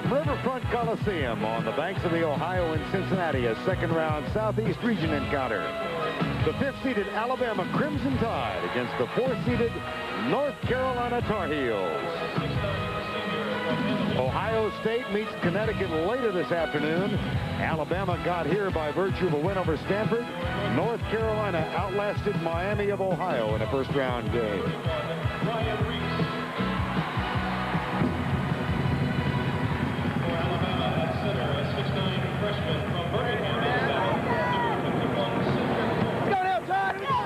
From Riverfront Coliseum on the banks of the Ohio in Cincinnati, a second-round Southeast Region encounter. The 5th-seeded Alabama Crimson Tide against the 4th-seeded North Carolina Tar Heels. Ohio State meets Connecticut later this afternoon. Alabama got here by virtue of a win over Stanford. North Carolina outlasted Miami of Ohio in a first-round game.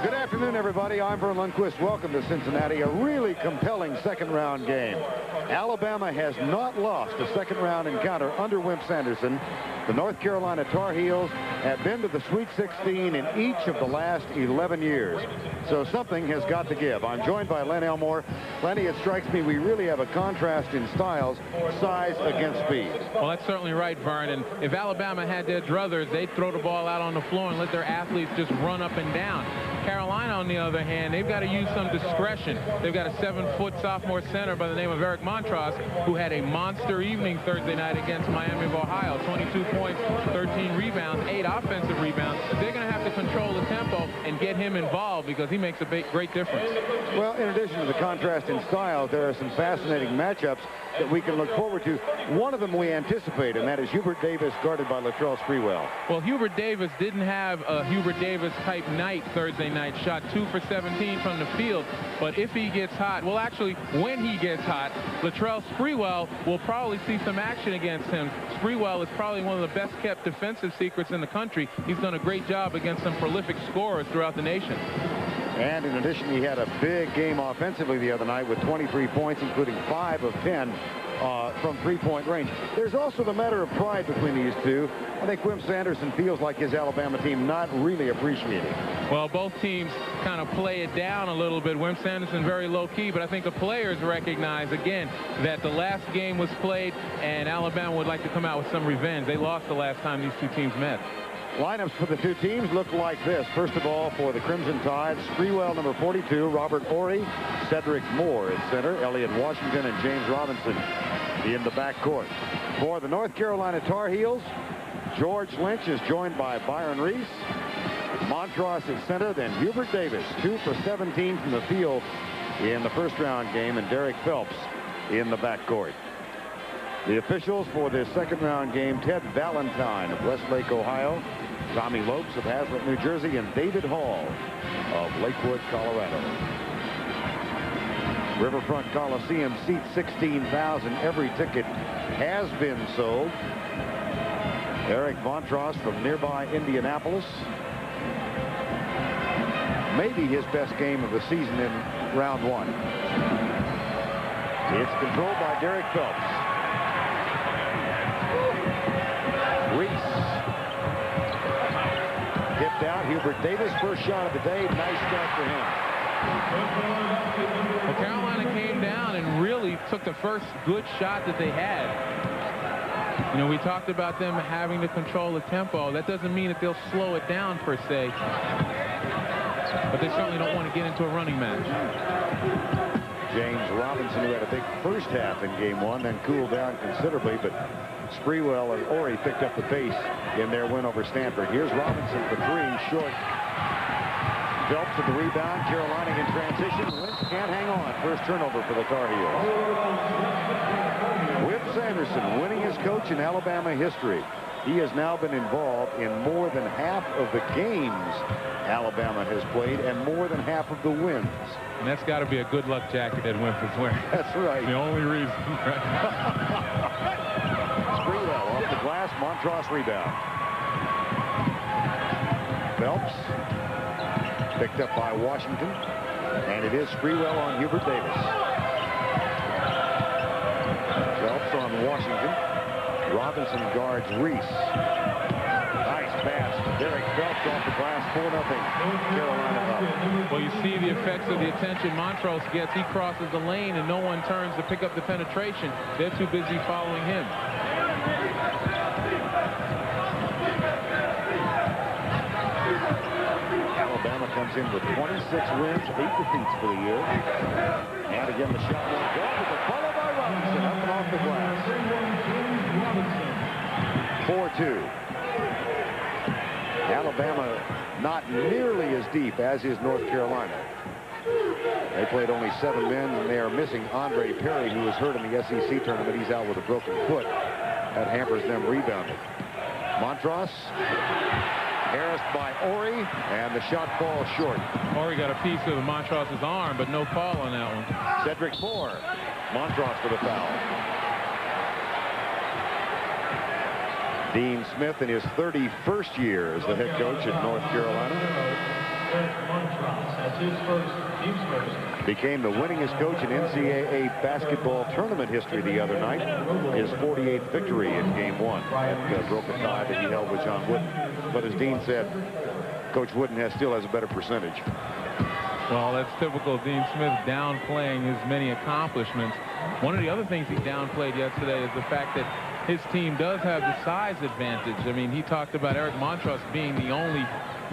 Good afternoon, everybody. I'm Vern Lundquist. Welcome to Cincinnati. A really compelling second-round game. Alabama has not lost a second-round encounter under Wimp Sanderson. The North Carolina Tar Heels have been to the Sweet 16 in each of the last 11 years. So something has got to give. I'm joined by Len Elmore. Lenny, it strikes me we really have a contrast in styles, size against speed. Well, that's certainly right, Vern. And if Alabama had their druthers, they'd throw the ball out on the floor and let their athletes just run up and down. Carolina, on the other hand, they've got to use some discretion. They've got a 7-foot sophomore center by the name of Eric Montross, who had a monster evening Thursday night against Miami of Ohio. 22 points, 13 rebounds, 8 offensive rebounds. They're going to have to control the tempo and get him involved because he makes a great difference. Well, in addition to the contrast in styles, there are some fascinating matchups that we can look forward to. One of them we anticipate, and that is Hubert Davis guarded by Latrell Sprewell. Well, Hubert Davis didn't have a Hubert Davis type night Thursday night. Shot 2 for 17 from the field. But if he gets hot, well, actually, when he gets hot, Latrell Sprewell will probably see some action against him. Sprewell is probably one of the best kept defensive secrets in the country. He's done a great job against some prolific scorers throughout the nation. And in addition, he had a big game offensively the other night with 23 points, including 5 of 10 from three-point range. There's also the matter of pride between these two. I think Wimp Sanderson feels like his Alabama team not really appreciating. Well, both teams kind of play it down a little bit. Wimp Sanderson very low-key, but I think the players recognize, again, that the last game was played, and Alabama would like to come out with some revenge. They lost the last time these two teams met. Lineups for the two teams look like this. First of all, for the Crimson Tide, Sprewell, number 42, Robert Horry, Cedric Moore at center, Elliot Washington, and James Robinson in the backcourt. For the North Carolina Tar Heels, George Lynch is joined by Byron Reese, Montross at center, then Hubert Davis, 2 for 17 from the field in the first-round game, and Derek Phelps in the backcourt. The officials for this second-round game, Ted Valentine of Westlake, Ohio, Tommy Lopes of Hazlet, New Jersey, and David Hall of Lakewood, Colorado. Riverfront Coliseum seats 16,000. Every ticket has been sold. Eric Montross from nearby Indianapolis. Maybe his best game of the season in round 1. It's controlled by Derek Phelps. Reese tipped out. Hubert Davis, first shot of the day. Nice start for him. Well, Carolina came down and really took the first good shot that they had. You know, we talked about them having to control the tempo. That doesn't mean that they'll slow it down per se, but they certainly don't want to get into a running match. James Robinson, who had a big first half in game 1, then cooled down considerably, but Sprewell and Horry picked up the pace in their win over Stanford. Here's Robinson for 3, short. Phelps with the rebound. Carolina in transition. Lynch can't hang on. First turnover for the Tar Heels. Wimp Sanderson winning his coach in Alabama history. He has now been involved in more than half of the games Alabama has played and more than half of the wins. And that's got to be a good luck jacket that Wimp is wearing. That's right. The only reason. Sprewell off the glass. Montross rebound. Phelps picked up by Washington, and it is Sprewell on Hubert Davis. Phelps on Washington. Robinson guards Reese. Nice pass. Derek Phelps off the glass, 4-0. Carolina up. Well, you see the effects of the attention Montross gets. He crosses the lane, and no one turns to pick up the penetration. They're too busy following him. Alabama comes in with 26 wins, 8 defeats for the year. And again, the shot won't go, but the follow by Robinson up and off the glass. Alabama not nearly as deep as is North Carolina. They played only 7 men, and they are missing Andre Perry, who was hurt in the SEC tournament. He's out with a broken foot. That hampers them rebounding. Montross, harassed by Ori, and the shot falls short. Ori got a piece of Montross's arm, but no call on that one. Cedric Moore. Montross for the foul. Dean Smith in his 31st year as the head coach at North Carolina. Became the winningest coach in NCAA basketball tournament history the other night. His 48th victory in game 1. That broke a tie that he held with John Wooden. But as Dean said, Coach Wooden still has a better percentage. Well, that's typical of Dean Smith, downplaying his many accomplishments. One of the other things he downplayed yesterday is the fact that his team does have the size advantage. I mean, he talked about Eric Montross being the only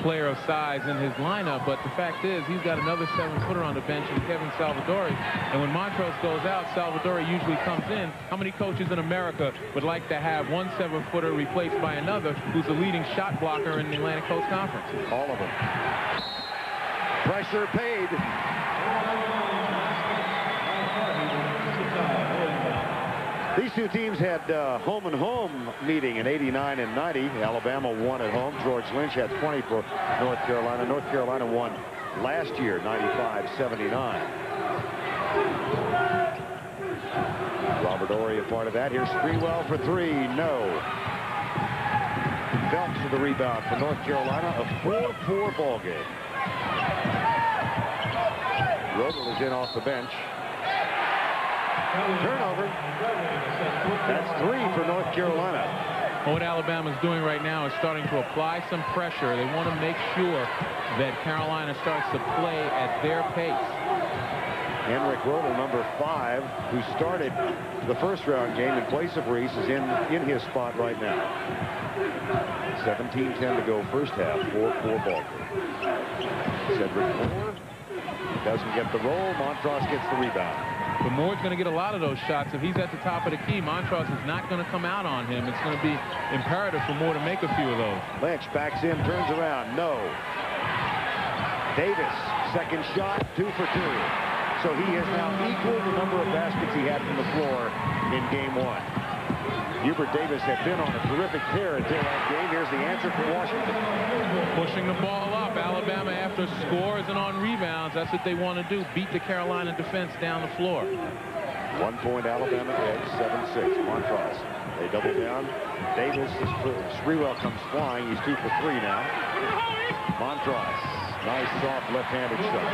player of size in his lineup, but the fact is he's got another 7-footer on the bench in Kevin Salvadori, and when Montross goes out, Salvadori usually comes in. How many coaches in America would like to have one 7-footer replaced by another who's the leading shot blocker in the Atlantic Coast Conference? All of them. Pressure paid. These two teams had home and home meeting in 89 and 90. Alabama won at home. George Lynch had 20 for North Carolina. North Carolina won last year, 95-79. Robert Horry a part of that. Here's Sprewell for 3. No. Phelps with the rebound for North Carolina. A 4-4 ball game. Rodel is in off the bench. Turnover. That's 3 for North Carolina. Well, what Alabama's doing right now is starting to apply some pressure. They want to make sure that Carolina starts to play at their pace. Henrik Rodel, number 5, who started the first round game in place of Reese, is in his spot right now. 17-10 to go first half. 4-4 ball game. Cedric Moore doesn't get the roll. Montross gets the rebound. But Moore's going to get a lot of those shots. If he's at the top of the key, Montross is not going to come out on him. It's going to be imperative for Moore to make a few of those. Lynch backs in, turns around. No. Davis, second shot, 2 for 2. So he has now equaled the number of baskets he had from the floor in game 1. Hubert Davis had been on a terrific tear until that game. Here's the answer for Washington. Pushing the ball up. Alabama, after scores and on rebounds, that's what they want to do. Beat the Carolina defense down the floor. 1 point Alabama edge, 7-6. Montross. They double down. Davis, Sprewell comes flying. He's 2 for 3 now. Montross. Nice soft left-handed shot.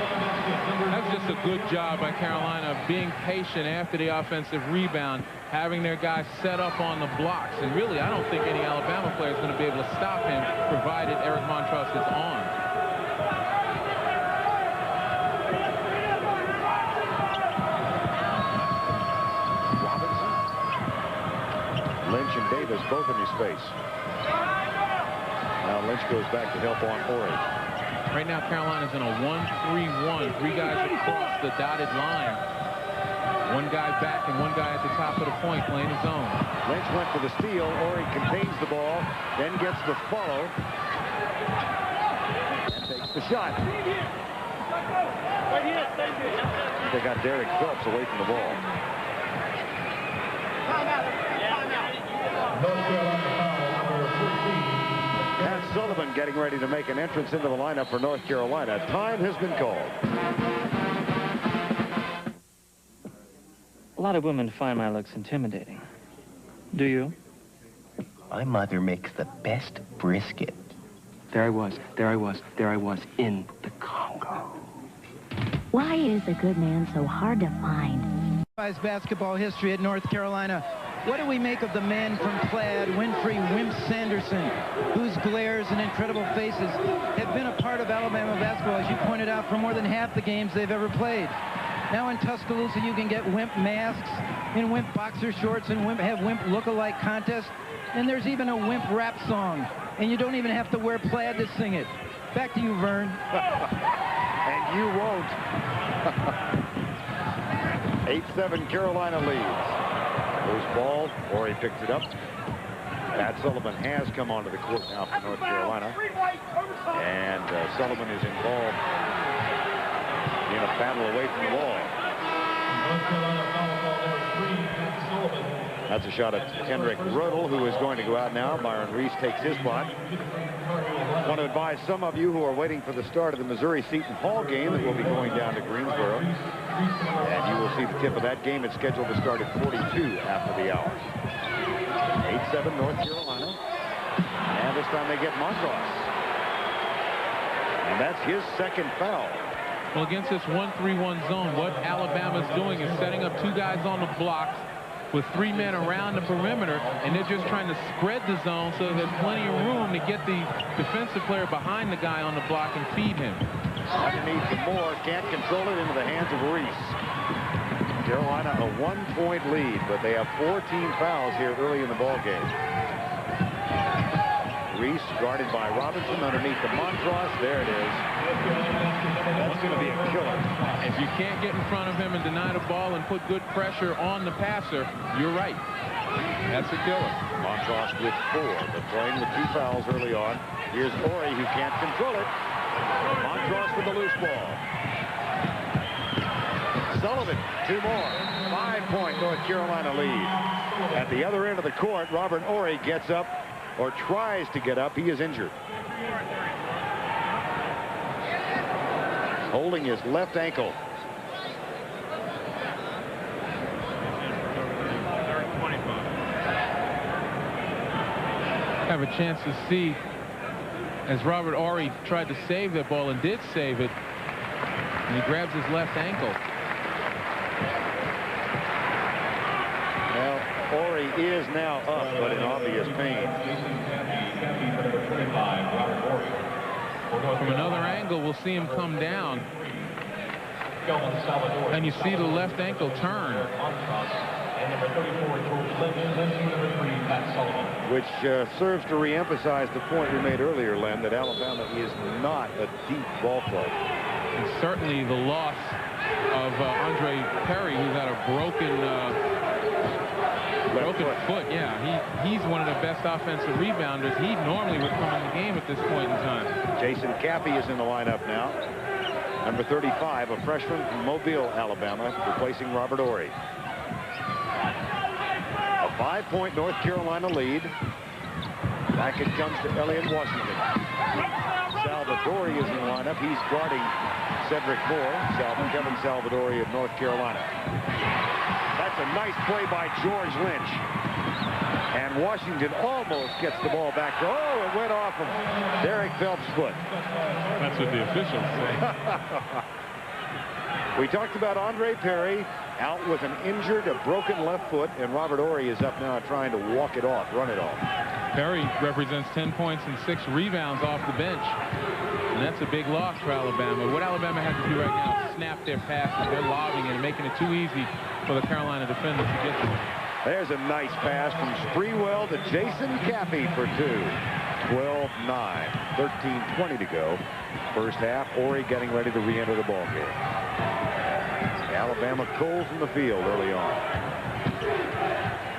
That's just a good job by Carolina of being patient after the offensive rebound, having their guys set up on the blocks. And really, I don't think any Alabama player is going to be able to stop him, provided Eric Montross is on. Robinson. Lynch and Davis both in his face. Now Lynch goes back to help on Horry. Right now, Carolina's in a 1-3-1. 3 guys across the dotted line. 1 guy back and 1 guy at the top of the point playing his own. Lynch went for the steal. Horry contains the ball, then gets the follow. And takes the shot. They got Derek Phelps away from the ball. Pat Sullivan getting ready to make an entrance into the lineup for North Carolina. Time has been called. A lot of women find my looks intimidating. Do you? My mother makes the best brisket. There I was in the Congo. Why is a good man so hard to find? Basketball history at North Carolina. What do we make of the men from Plaid, Winfrey, Wimp Sanderson, whose glares and incredible faces have been a part of Alabama basketball, as you pointed out, for more than half the games they've ever played? Now in Tuscaloosa, you can get Wimp masks and Wimp boxer shorts and have Wimp look-alike contests. And there's even a Wimp rap song. And you don't even have to wear plaid to sing it. Back to you, Vern. And you won't. 8-7 Carolina leads. Loose ball. Horry picks it up. Pat Sullivan has come onto the court now for North Carolina. And Sullivan is involved in a battle away from the ball. That's a shot at Kendrick Rudel, who is going to go out now. Byron Reese takes his spot. I want to advise some of you who are waiting for the start of the Missouri-Seton Hall game that will be going down to Greensboro. And you will see the tip of that game. It's scheduled to start at 42 after the hour. 8-7 North Carolina. And this time they get Montross. And that's his second foul. Well, against this 1-3-1 zone, what Alabama's doing is setting up 2 guys on the blocks with 3 men around the perimeter, and they're just trying to spread the zone so there's plenty of room to get the defensive player behind the guy on the block and feed him. Underneath the Moore, can't control it, into the hands of Reese. Carolina a 1-point lead, but they have 14 fouls here early in the ball game. Reese guarded by Robinson underneath the Montross. There it is. That's going to be a killer. If you can't get in front of him and deny the ball and put good pressure on the passer, you're right. That's a killer. Montross with 4, but playing with 2 fouls early on. Here's Ori, who can't control it. Montross with the loose ball. Sullivan, 2 more. 5-point North Carolina lead. At the other end of the court, Robert Ori gets up, or tries to get up. He is injured. Holding his left ankle. Have a chance to see as Robert Ori tried to save that ball and did save it, and he grabs his left ankle. Well, Ori is now up, but in obvious pain. From another angle, we'll see him come down, and you see the left ankle turn. Which serves to reemphasize the point we made earlier, Len, that Alabama is not a deep ball club. And certainly the loss of Andre Perry, who's had a broken foot. Yeah, he's one of the best offensive rebounders. He normally would come in the game at this point in time. Jason Caffey is in the lineup now. Number 35, a freshman from Mobile, Alabama, replacing Robert Ori. A 5-point North Carolina lead. Back it comes to Elliott Washington. Salvadori is in the lineup. He's guarding Cedric Moore. Kevin Salvadori of North Carolina. That's a nice play by George Lynch. And Washington almost gets the ball back. Oh, it went off of Derek Phelps' foot. That's what the officials say. We talked about Andre Perry out with an injured, a broken left foot, and Robert Ori is up now trying to walk it off, run it off. Perry represents 10 points and 6 rebounds off the bench. And that's a big loss for Alabama. What Alabama has to do right now is snap their passes. They're lobbing it and making it too easy for the Carolina defenders to get to it. There's a nice pass from Sprewell to Jason Caffey for 2. 12-9. 13-20 to go. First half, Ori getting ready to re-enter the ball game. Alabama cold from the field early on.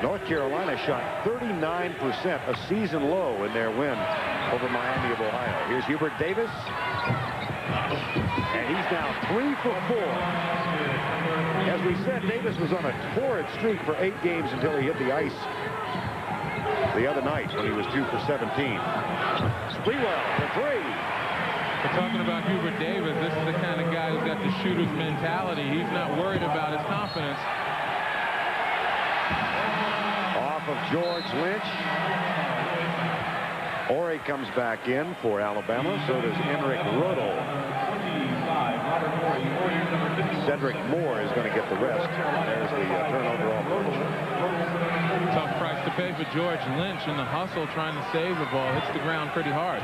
North Carolina shot 39%, a season low in their win over Miami of Ohio. Here's Hubert Davis. And he's now 3 for 4. As we said, Davis was on a torrid streak for 8 games until he hit the ice the other night when he was 2 for 17. Sprewell for 3. We're talking about Hubert Davis. This is the kind of guy who's got the shooter's mentality. He's not worried about his confidence. Off of George Lynch. Ori comes back in for Alabama. So does Enric Rodel. Cedric Moore is going to get the rest. There's the turnover off. Tough price to pay for George Lynch in the hustle trying to save the ball. Hits the ground pretty hard.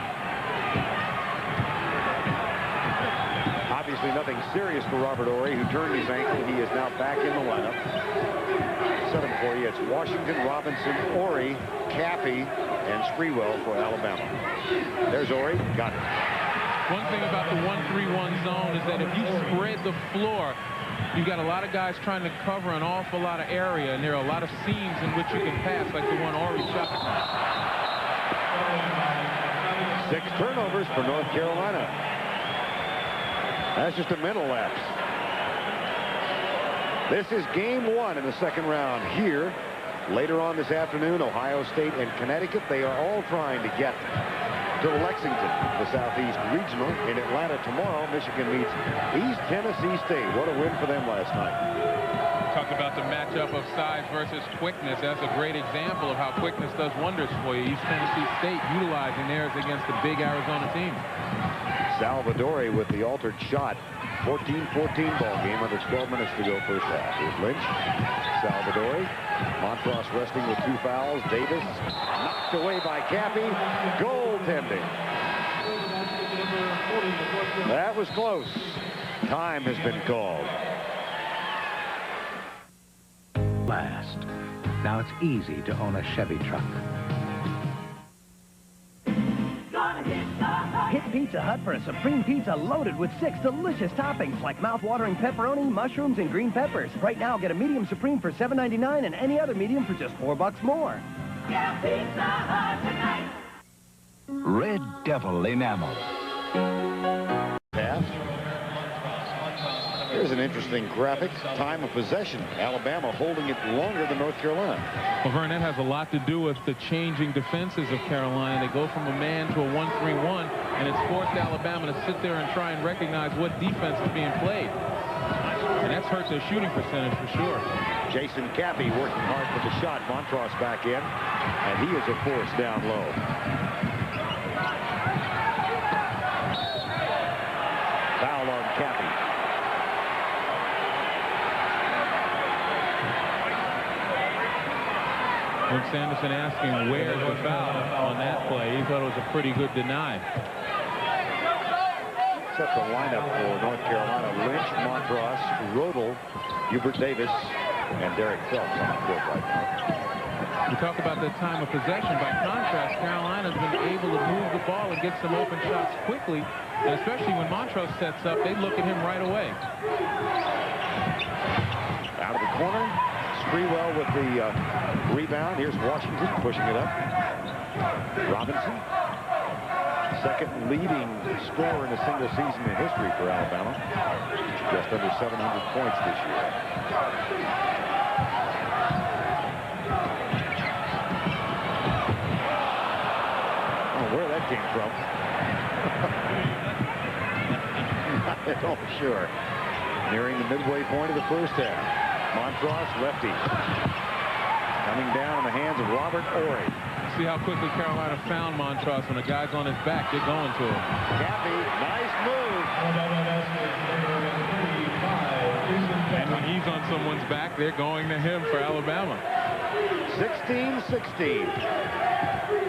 Obviously nothing serious for Robert Ori, who turned his ankle. He is now back in the lineup. 7 for you. It's Washington, Robinson, Ori, Caffey, and Sprewell for Alabama. There's Ori. Got it. One thing about the 1-3-1 zone is that if you spread the floor you've got a lot of guys trying to cover an awful lot of area, and there are a lot of seams in which you can pass, like the one Ori shot. 6 turnovers for North Carolina. That's just a mental lapse. This is game 1 in the second round here. Later on this afternoon, Ohio State and Connecticut, they are all trying to get to Lexington, the Southeast Regional. In Atlanta tomorrow, Michigan meets East Tennessee State. What a win for them last night. Talked about the matchup of size versus quickness. That's a great example of how quickness does wonders for you. East Tennessee State utilizing theirs against the big Arizona team. Salvadori with the altered shot. 14-14 ball game under 12 minutes to go first half. Here's Lynch. Salvadori. Montross resting with 2 fouls. Davis knocked away by Cappy. Goaltending. That was close. Time has been called. Last. Now it's easy to own a Chevy truck. Hit Pizza Hut for a supreme pizza loaded with 6 delicious toppings like mouth-watering pepperoni, mushrooms, and green peppers. Right now, get a medium supreme for $7.99 and any other medium for just $4 more. Get Pizza Hut tonight. Red Devil enamel. Pass. Here's an interesting graphic. Time of possession. Alabama holding it longer than North Carolina. Well, Vern, that has a lot to do with the changing defenses of Carolina. They go from a man to a 1-3-1, and it's forced Alabama to sit there and try and recognize what defense is being played. And that's hurt their shooting percentage for sure. Jason Cappy working hard for the shot. Montross back in, and he is a force down low. Foul on Cappy. When Sanderson asking where's the foul on that play, he thought it was a pretty good deny. Set the lineup for North Carolina. Lynch, Montross, Rodel, Hubert Davis, and Derek Phelps on the court right now. We talk about the time of possession. By contrast, Carolina's been able to move the ball and get some open shots quickly, and especially when Montross sets up, they look at him right away. Out of the corner. Sprewell with the rebound. Here's Washington pushing it up. Robinson, second leading scorer in a single season in history for Alabama. Just under 700 points this year. Oh, where that came from? Not at all sure. Nearing the midway point of the first half. Montross, lefty. Coming down in the hands of Robert Ory. See how quickly Carolina found Montross. When the guy's on his back, they're going to him. Cappy, nice move. And when he's on someone's back, they're going to him for Alabama. 16-16.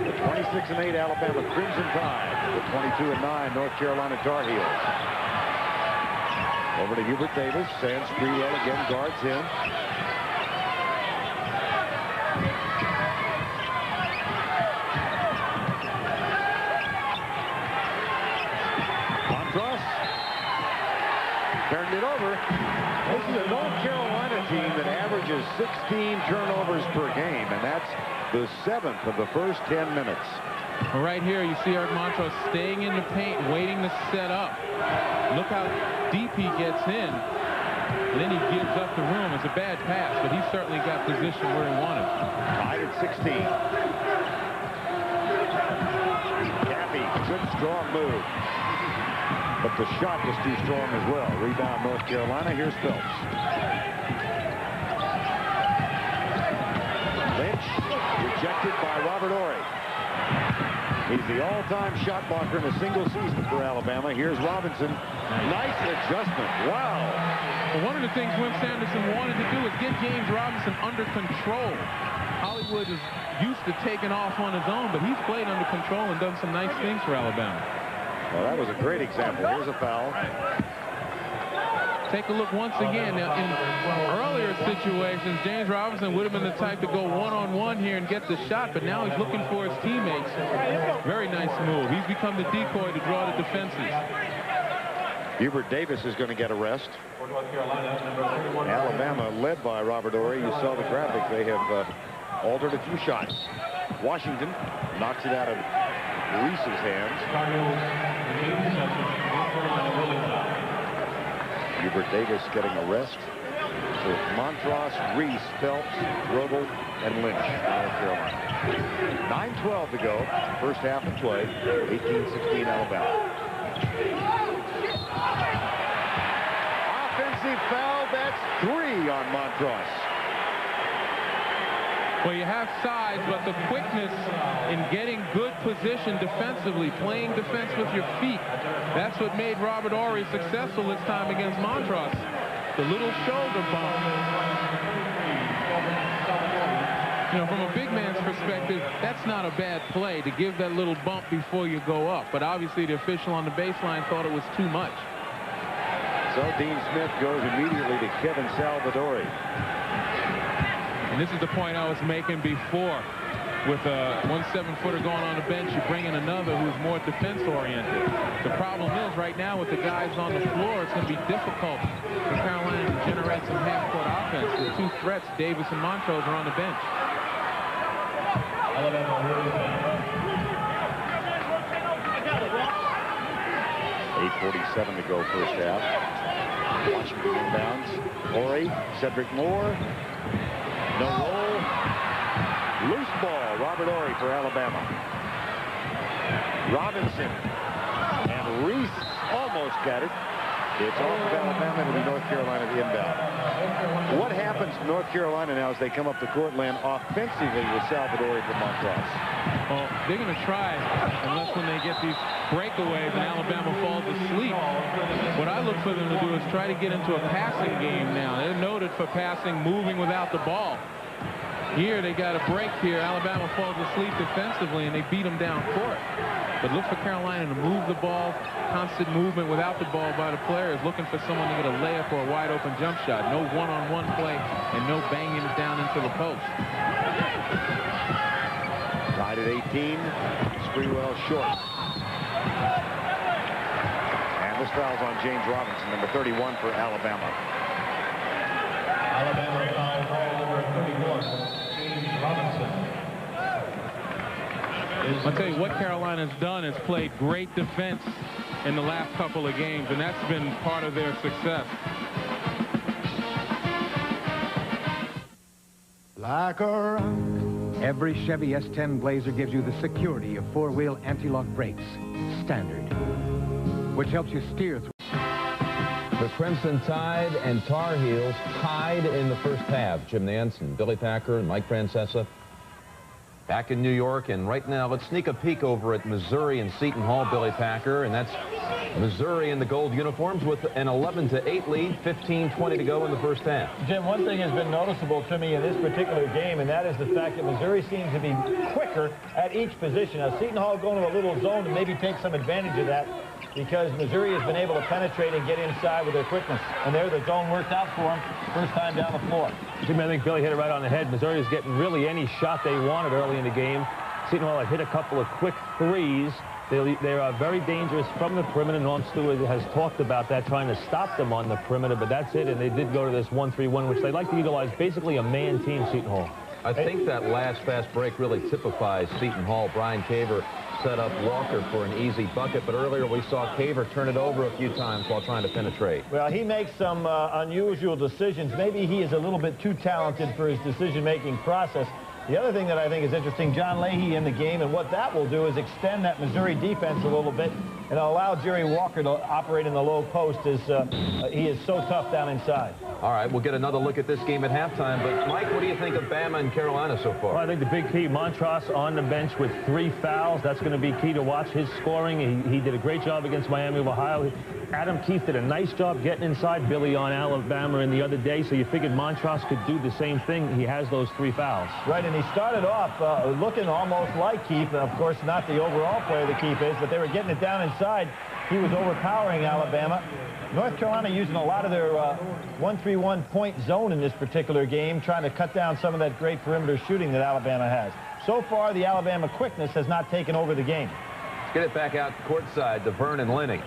The 26-8 Alabama Crimson Tide. The 22-9 North Carolina Tar Heels. Over to Hubert Davis. Sam Sprewell again guards him. Montross turned it over. This is a North Carolina team that averages 16 turnovers per game, and that's the 7th of the first 10 minutes. Right here, you see Eric Montross staying in the paint, waiting to set up. Look how deep he gets in, and then he gives up the room. It's a bad pass, but he certainly got position where he wanted. Tied at 16. Cappy, good strong move. But the shot was too strong as well. Rebound North Carolina. Here's Phelps. Lynch rejected by Robert Ory. He's the all-time shot blocker in a single season for Alabama. Here's Robinson. Nice adjustment. Wow. Well, one of the things Wim Sanderson wanted to do is get James Robinson under control. Hollywood is used to taking off on his own, but he's played under control and done some nice things for Alabama. Well, that was a great example. Here's a foul. Take a look once again. Now, in earlier situations, James Robinson would have been the type to go one-on-one here and get the shot, but now he's looking for his teammates. Very nice move. He's become the decoy to draw the defenses. Hubert Davis is going to get a rest. Alabama led by Robert Horry. You saw the graphic. They have altered a few shots. Washington knocks it out of Reese's hands. Hubert Davis getting a rest. So Montross, Reese, Phelps, Rodel, and Lynch in North Carolina. 9:12 to go. First half of play. 18-16 Alabama. Offensive foul. That's 3 on Montross. Well, you have size, but the quickness in getting good position defensively, playing defense with your feet, that's what made Robert Horry successful this time against Montross. The little shoulder bump. You know, from a big man's perspective, that's not a bad play to give that little bump before you go up. But obviously the official on the baseline thought it was too much. So Dean Smith goes immediately to Kevin Salvadori. And this is the point I was making before. With a 7-footer going on the bench, you bring in another who's more defense-oriented. The problem is right now with the guys on the floor, it's going to be difficult for Carolina to generate some half-court offense. The 2 threats, Davis and Montrose, are on the bench. 8:47 to go first half. Washington inbounds. Horry, Cedric Moore. No roll. Loose ball. Robert Horry for Alabama. Robinson. And Reese almost got it. It's off of Alabama. It'll be North Carolina the inbound. What happens to North Carolina now as they come up the court land offensively with Salvadori from Montross? Well, they're going to try, unless when they get these breakaways and Alabama falls asleep. What I look for them to do is try to get into a passing game now. They're noted for passing, moving without the ball. Here they got a break here. Alabama falls asleep defensively and they beat them down court. But look for Carolina to move the ball, constant movement without the ball by the players, looking for someone to get a layup or a wide open jump shot. No one-on-one play and no banging it down into the post. Tied at 18. Sprewell short. And this foul's on James Robinson, number 31 for Alabama. Alabama foul number 31, James Robinson. I'll tell you what Carolina's done is played great defense in the last couple of games, and that's been part of their success. Like a rock. Every Chevy S10 Blazer gives you the security of 4-wheel anti-lock brakes, standard, which helps you steer through. The Crimson Tide and Tar Heels tied in the first half. Jim Nance and Billy Packer and Mike Francesa back in New York. And right now, let's sneak a peek over at Missouri and Seton Hall, Billy Packer. And that's Missouri in the gold uniforms with an 11-8 lead, 15:20 to go in the first half. Jim, one thing has been noticeable to me in this particular game, and that is the fact that Missouri seems to be quicker at each position. Now, Seton Hall going to a little zone to maybe take some advantage of that, because Missouri has been able to penetrate and get inside with their quickness. And there, the zone worked out for them first time down the floor. Jimmy, I think Billy hit it right on the head. Missouri is getting really any shot they wanted early in the game. Seton Hall had hit a couple of quick threes. They are very dangerous from the perimeter. Norm Stewart has talked about that, trying to stop them on the perimeter, but that's it. And they did go to this 1-3-1, which they like to utilize basically a man team, Seton Hall. I think that last fast break really typifies Seton Hall. Brian Caver set up Walker for an easy bucket, but earlier we saw Caver turn it over a few times while trying to penetrate. Well, he makes some unusual decisions. Maybe he is a little bit too talented for his decision-making process. The other thing that I think is interesting, John Leahy in the game, and what that will do is extend that Missouri defense a little bit and allow Jerry Walker to operate in the low post, as he is so tough down inside. All right, we'll get another look at this game at halftime. But, Mike, what do you think of Bama and Carolina so far? Well, I think the big key, Montross on the bench with 3 fouls. That's going to be key to watch his scoring. He did a great job against Miami of Ohio. Adam Keefe did a nice job getting inside Billy on Alabama in the other day, so you figured Montross could do the same thing. He has those 3 fouls. Right, and he started off looking almost like Keefe. Of course, not the overall player that Keefe is, but they were getting it down inside. He was overpowering Alabama. North Carolina using a lot of their 1-3-1 point zone in this particular game, trying to cut down some of that great perimeter shooting that Alabama has. So far, the Alabama quickness has not taken over the game. Let's get it back out courtside to Vernon Linney.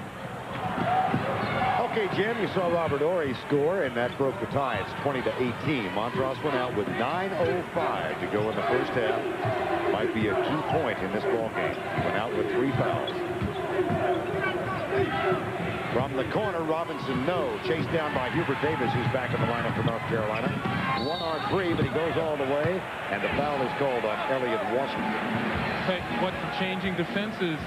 Okay, Jim, you saw Robert Horry score, and that broke the tie. It's 20-18. Montross went out with 9:05 to go in the first half. Might be a key point in this ball game. He went out with 3 fouls. From the corner, Robinson, no. Chased down by Hubert Davis, who's back in the lineup for North Carolina. 1-on-3, but he goes all the way, and the foul is called on Elliot Washington. What the changing defenses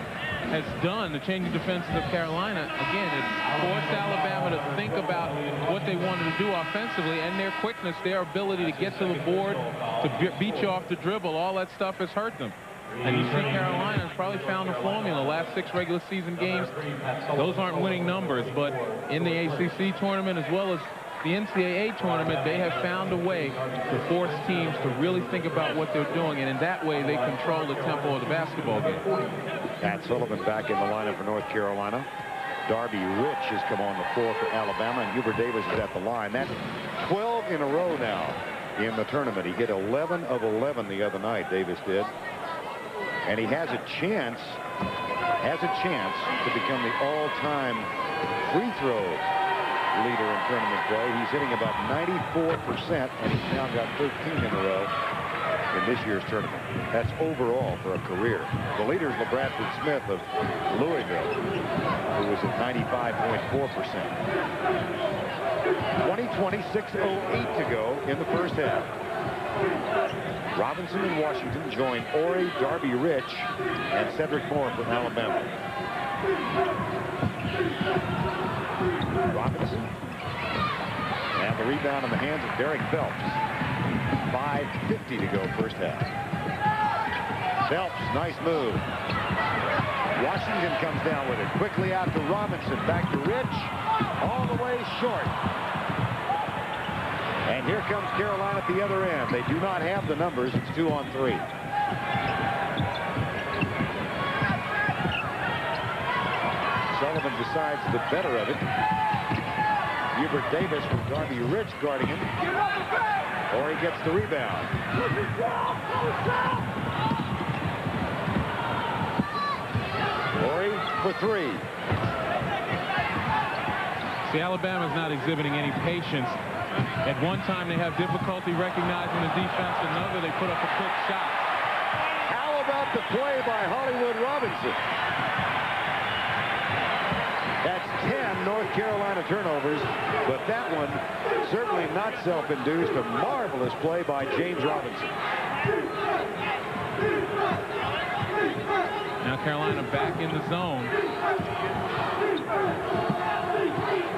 has done, the changing defenses of Carolina, again, it's forced Alabama to think about what they wanted to do offensively, and their quickness, their ability to get to the board, to beat you off the dribble, all that stuff has hurt them. And you see Carolina has probably found the formula. Last 6 regular season games, those aren't winning numbers, but in the ACC tournament as well as the NCAA tournament, they have found a way to force teams to really think about what they're doing, and in that way they control the tempo of the basketball game. Pat Sullivan back in the lineup for North Carolina. Darby Rich has come on the floor for Alabama, and Hubert Davis is at the line. That's 12 in a row now in the tournament. He hit 11 of 11 the other night, Davis did. And he has a chance to become the all-time free throw leader in tournament play. He's hitting about 94%, and he's now got 13 in a row in this year's tournament. That's overall for a career. The leader is LeBradford Smith of Louisville, who was at 95.4%. 20-20, 6:08 to go in the first half. Robinson and Washington join Horry, Darby Rich, and Cedric Moore from Alabama. Robinson. And the rebound in the hands of Derek Phelps. 5:50 to go first half. Phelps, nice move. Washington comes down with it. Quickly out to Robinson. Back to Rich. All the way short. And here comes Carolina at the other end. They do not have the numbers. It's 2-on-3. Sullivan decides the better of it. Hubert Davis from Darby Rich guarding him. Horry gets the rebound. Horry for 3. See, Alabama's not exhibiting any patience. At one time, they have difficulty recognizing the defense. Another, they put up a quick shot. How about the play by Hollywood Robinson? That's 10 North Carolina turnovers, but that one certainly not self-induced. A marvelous play by James Robinson. Now Carolina back in the zone.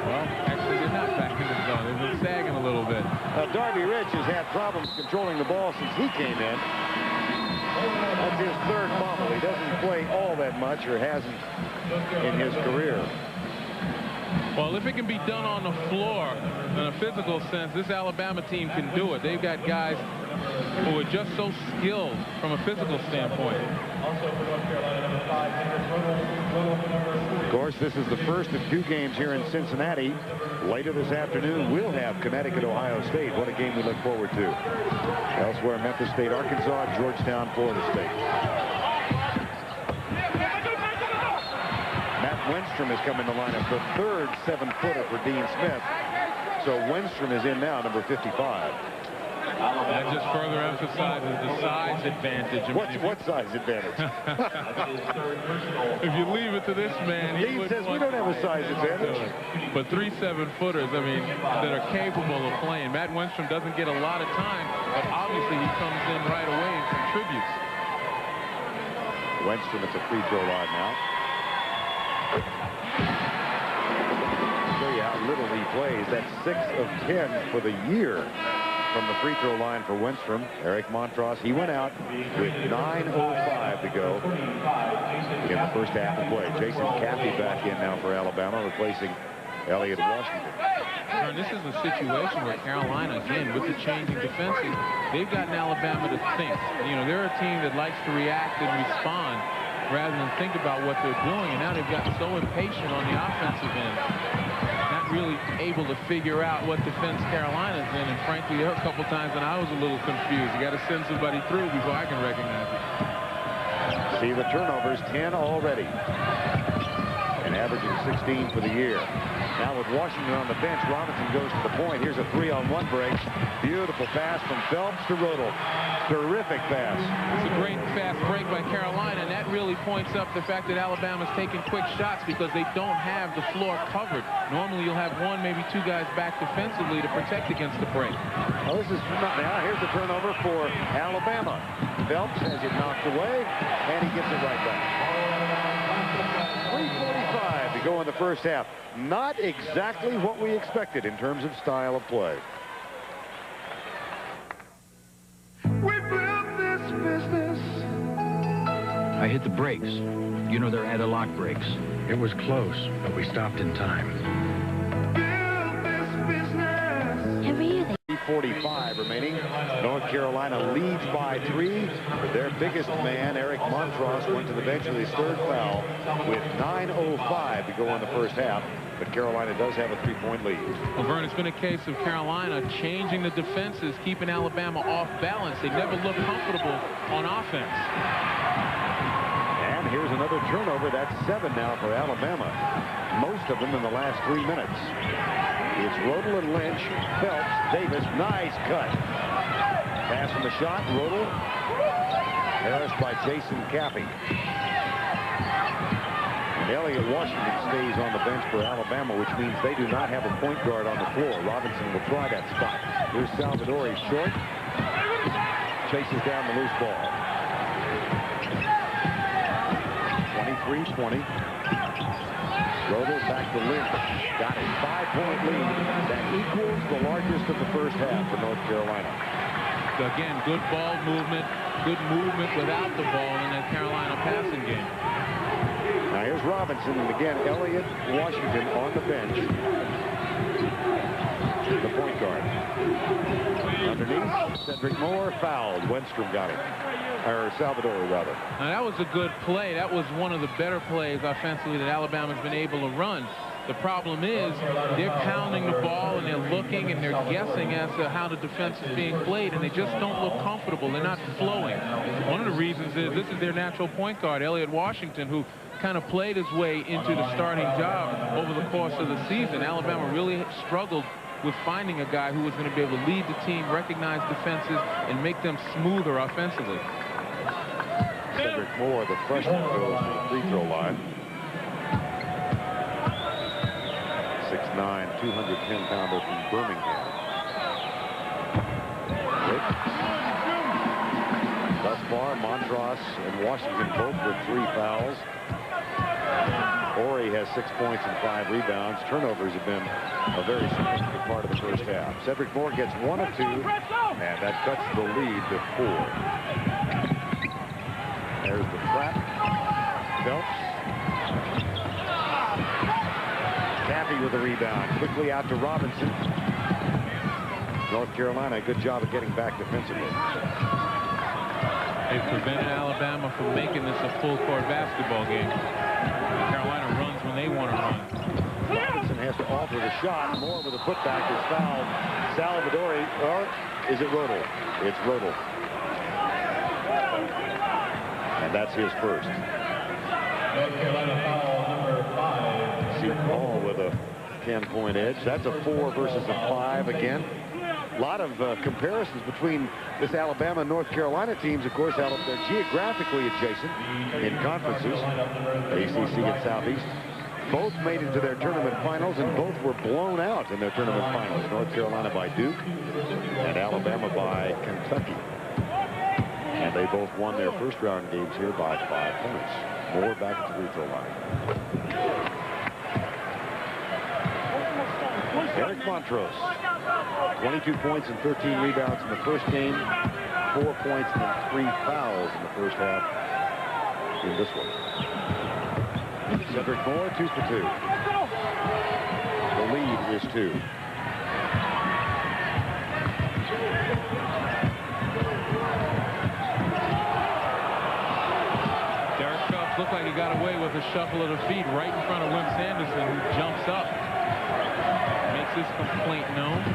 Well, actually, they're not back in the zone. They've been sagging a little bit. Darby Rich has had problems controlling the ball since he came in. That's his 3rd fumble. He doesn't play all that much, or hasn't in his career. Well, if it can be done on the floor in a physical sense, this Alabama team can do it. They've got guys who are just so skilled from a physical standpoint. Of course, this is the first of 2 games here in Cincinnati. Later this afternoon, we'll have Connecticut, Ohio State. What a game we look forward to. Elsewhere, Memphis State, Arkansas, Georgetown, Florida State. Matt Wenstrom has come in the lineup, the 3rd 7-footer for Dean Smith. So Wenstrom is in now, number 55. That just further emphasizes the size advantage. What size advantage? If you leave it to this man, he says we don't have a size advantage. But 3 7-footers, I mean, that are capable of playing. Matt Wenstrom doesn't get a lot of time, but obviously he comes in right away and contributes. Wenstrom at the free throw line now. Show you how little he plays. That's 6 of 10 for the year from the free throw line for Wenstrom. Eric Montross, he went out with 9:05 to go in the first half of play. Jason Caffey back in now for Alabama, replacing Elliot Washington. And this is a situation where Carolina, again, with the changing defenses, they've gotten Alabama to think. You know, they're a team that likes to react and respond rather than think about what they're doing, and now they've gotten so impatient on the offensive end, not really able to figure out what defense Carolina's in. And frankly, there were a couple times when I was a little confused. You got to send somebody through before I can recognize it. See the turnovers, 10 already, and averaging 16 for the year. Now with Washington on the bench, Robinson goes to the point. Here's a 3-on-1 break. Beautiful pass from Phelps to Rodel. Terrific pass. It's a great fast break by Carolina, and that really points up the fact that Alabama's taking quick shots because they don't have the floor covered. Normally you'll have one, maybe two guys back defensively to protect against the break. Well, this is now here's the turnover for Alabama. Phelps has it knocked away, and he gets it right back. 3:45 to go in the first half. Not exactly what we expected in terms of style of play. I hit the brakes. You know, they're anti-lock brakes. It was close, but we stopped in time. Every year they 3:45 remaining. North Carolina leads by 3. Their biggest man, Eric Montross, went to the bench with his third foul with 9:05 to go in the first half. But Carolina does have a 3-point lead. Well, Vern, it's been a case of Carolina changing the defenses, keeping Alabama off balance. They never look comfortable on offense. And here's another turnover. That's 7 now for Alabama. Most of them in the last 3 minutes. It's Rodel and Lynch, Phelps, Davis. Nice cut. Pass from the shot. Rodel. Harris by Jason Caffey. And Elliot Washington stays on the bench for Alabama, which means they do not have a point guard on the floor. Robinson will try that spot. Here's Salvadori short. Chases down the loose ball. 23-20. Rodel back to Lynch. Got a 5-point lead that equals the largest of the first half for North Carolina. Again, good ball movement, good movement without the ball in that Carolina passing game. Now here's Robinson, and again, Elliot Washington on the bench. The point guard. Underneath, Cedric Moore fouled. Wenstrom got it. Or Salvadori, rather. Now, that was a good play. That was one of the better plays offensively that Alabama's been able to run. The problem is they're pounding the ball, and they're looking, and they're guessing as to how the defense is being played, and they just don't look comfortable. They're not flowing. One of the reasons is this is their natural point guard, Elliot Washington, who kind of played his way into the starting job over the course of the season. Alabama really struggled with finding a guy who was going to be able to lead the team, recognize defenses, and make them smoother offensively. Cedric Moore, the freshman, goes to the free throw line. 6'9", 210-pounder from Birmingham. Thus far, Montross and Washington both with 3 fouls. Horry has 6 points and 5 rebounds. Turnovers have been a very significant part of the first half. Cedric Moore gets 1 of 2, and that cuts the lead to 4. There's the trap. Phelps. Caffey with the rebound. Quickly out to Robinson. North Carolina, a good job of getting back defensively. They've prevented Alabama from making this a full-court basketball game. Carolina runs when they want to run. Robinson has to alter the shot. Moore with a putback is fouled. Salvadori, or is it Rodel? It's Rodel. And that's his first. North Carolina foul number 5. See Paul with a 10-point edge. That's a 4 versus a 5 again. A lot of comparisons between this Alabama and North Carolina teams. Of course, they're geographically adjacent in conferences, ACC and Southeast. Both made it to their tournament finals, and both were blown out in their tournament finals. North Carolina by Duke and Alabama by Kentucky. And they both won their first-round games here by 5 points. Moore back at the free throw line. Eric Montross, 22 points and 13 rebounds in the first game, 4 points and 3 fouls in the first half in this one. Cedric Moore, 2 for 2. The lead is 2. Derek Phelps looked like he got away with a shuffle of the feet right in front of Wim Sanderson, who jumps up. His complaint known. On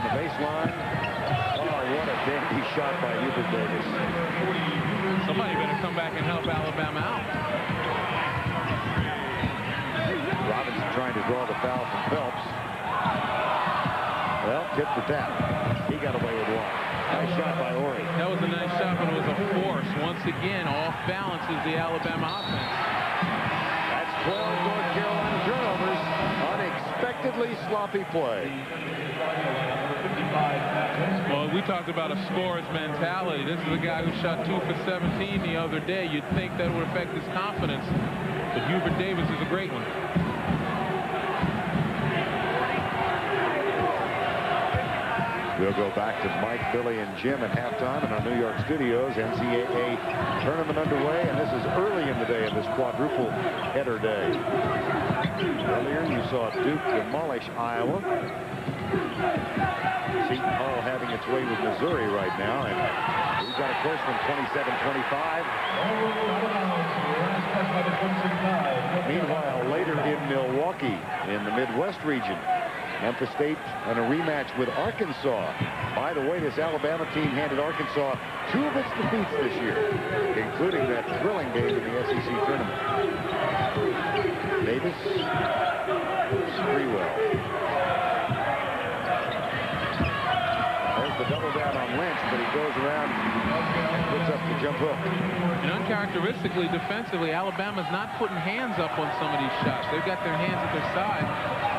the baseline. Oh, what a dandy shot by Hubert Davis. Somebody better come back and help Alabama out. Robinson trying to draw the foul from Phelps. Well, tip for tap. He got away with one. Nice shot by Ori. That was a nice shot, but it was a force. Once again, off balance is the Alabama offense. That's 12 North Carolina turnovers. Unexpectedly sloppy play. Well, we talked about a scorer's mentality. This is a guy who shot 2 for 17 the other day. You'd think that would affect his confidence. But Hubert Davis is a great one. We'll go back to Mike, Billy, and Jim at halftime in our New York studios. NCAA tournament underway, and this is early in the day of this quadruple header day. Earlier, you saw Duke demolish Iowa. Seton Hall having its way with Missouri right now, and we've got a close one, 27-25. Meanwhile, later in Milwaukee, in the Midwest region, Memphis State on a rematch with Arkansas. By the way, this Alabama team handed Arkansas 2 of its defeats this year, including that thrilling game in the SEC tournament. Davis, Sprewell. There's the double down on Lynch, but he goes around and puts up the jump hook. And uncharacteristically, defensively, Alabama's not putting hands up on some of these shots. They've got their hands at their side.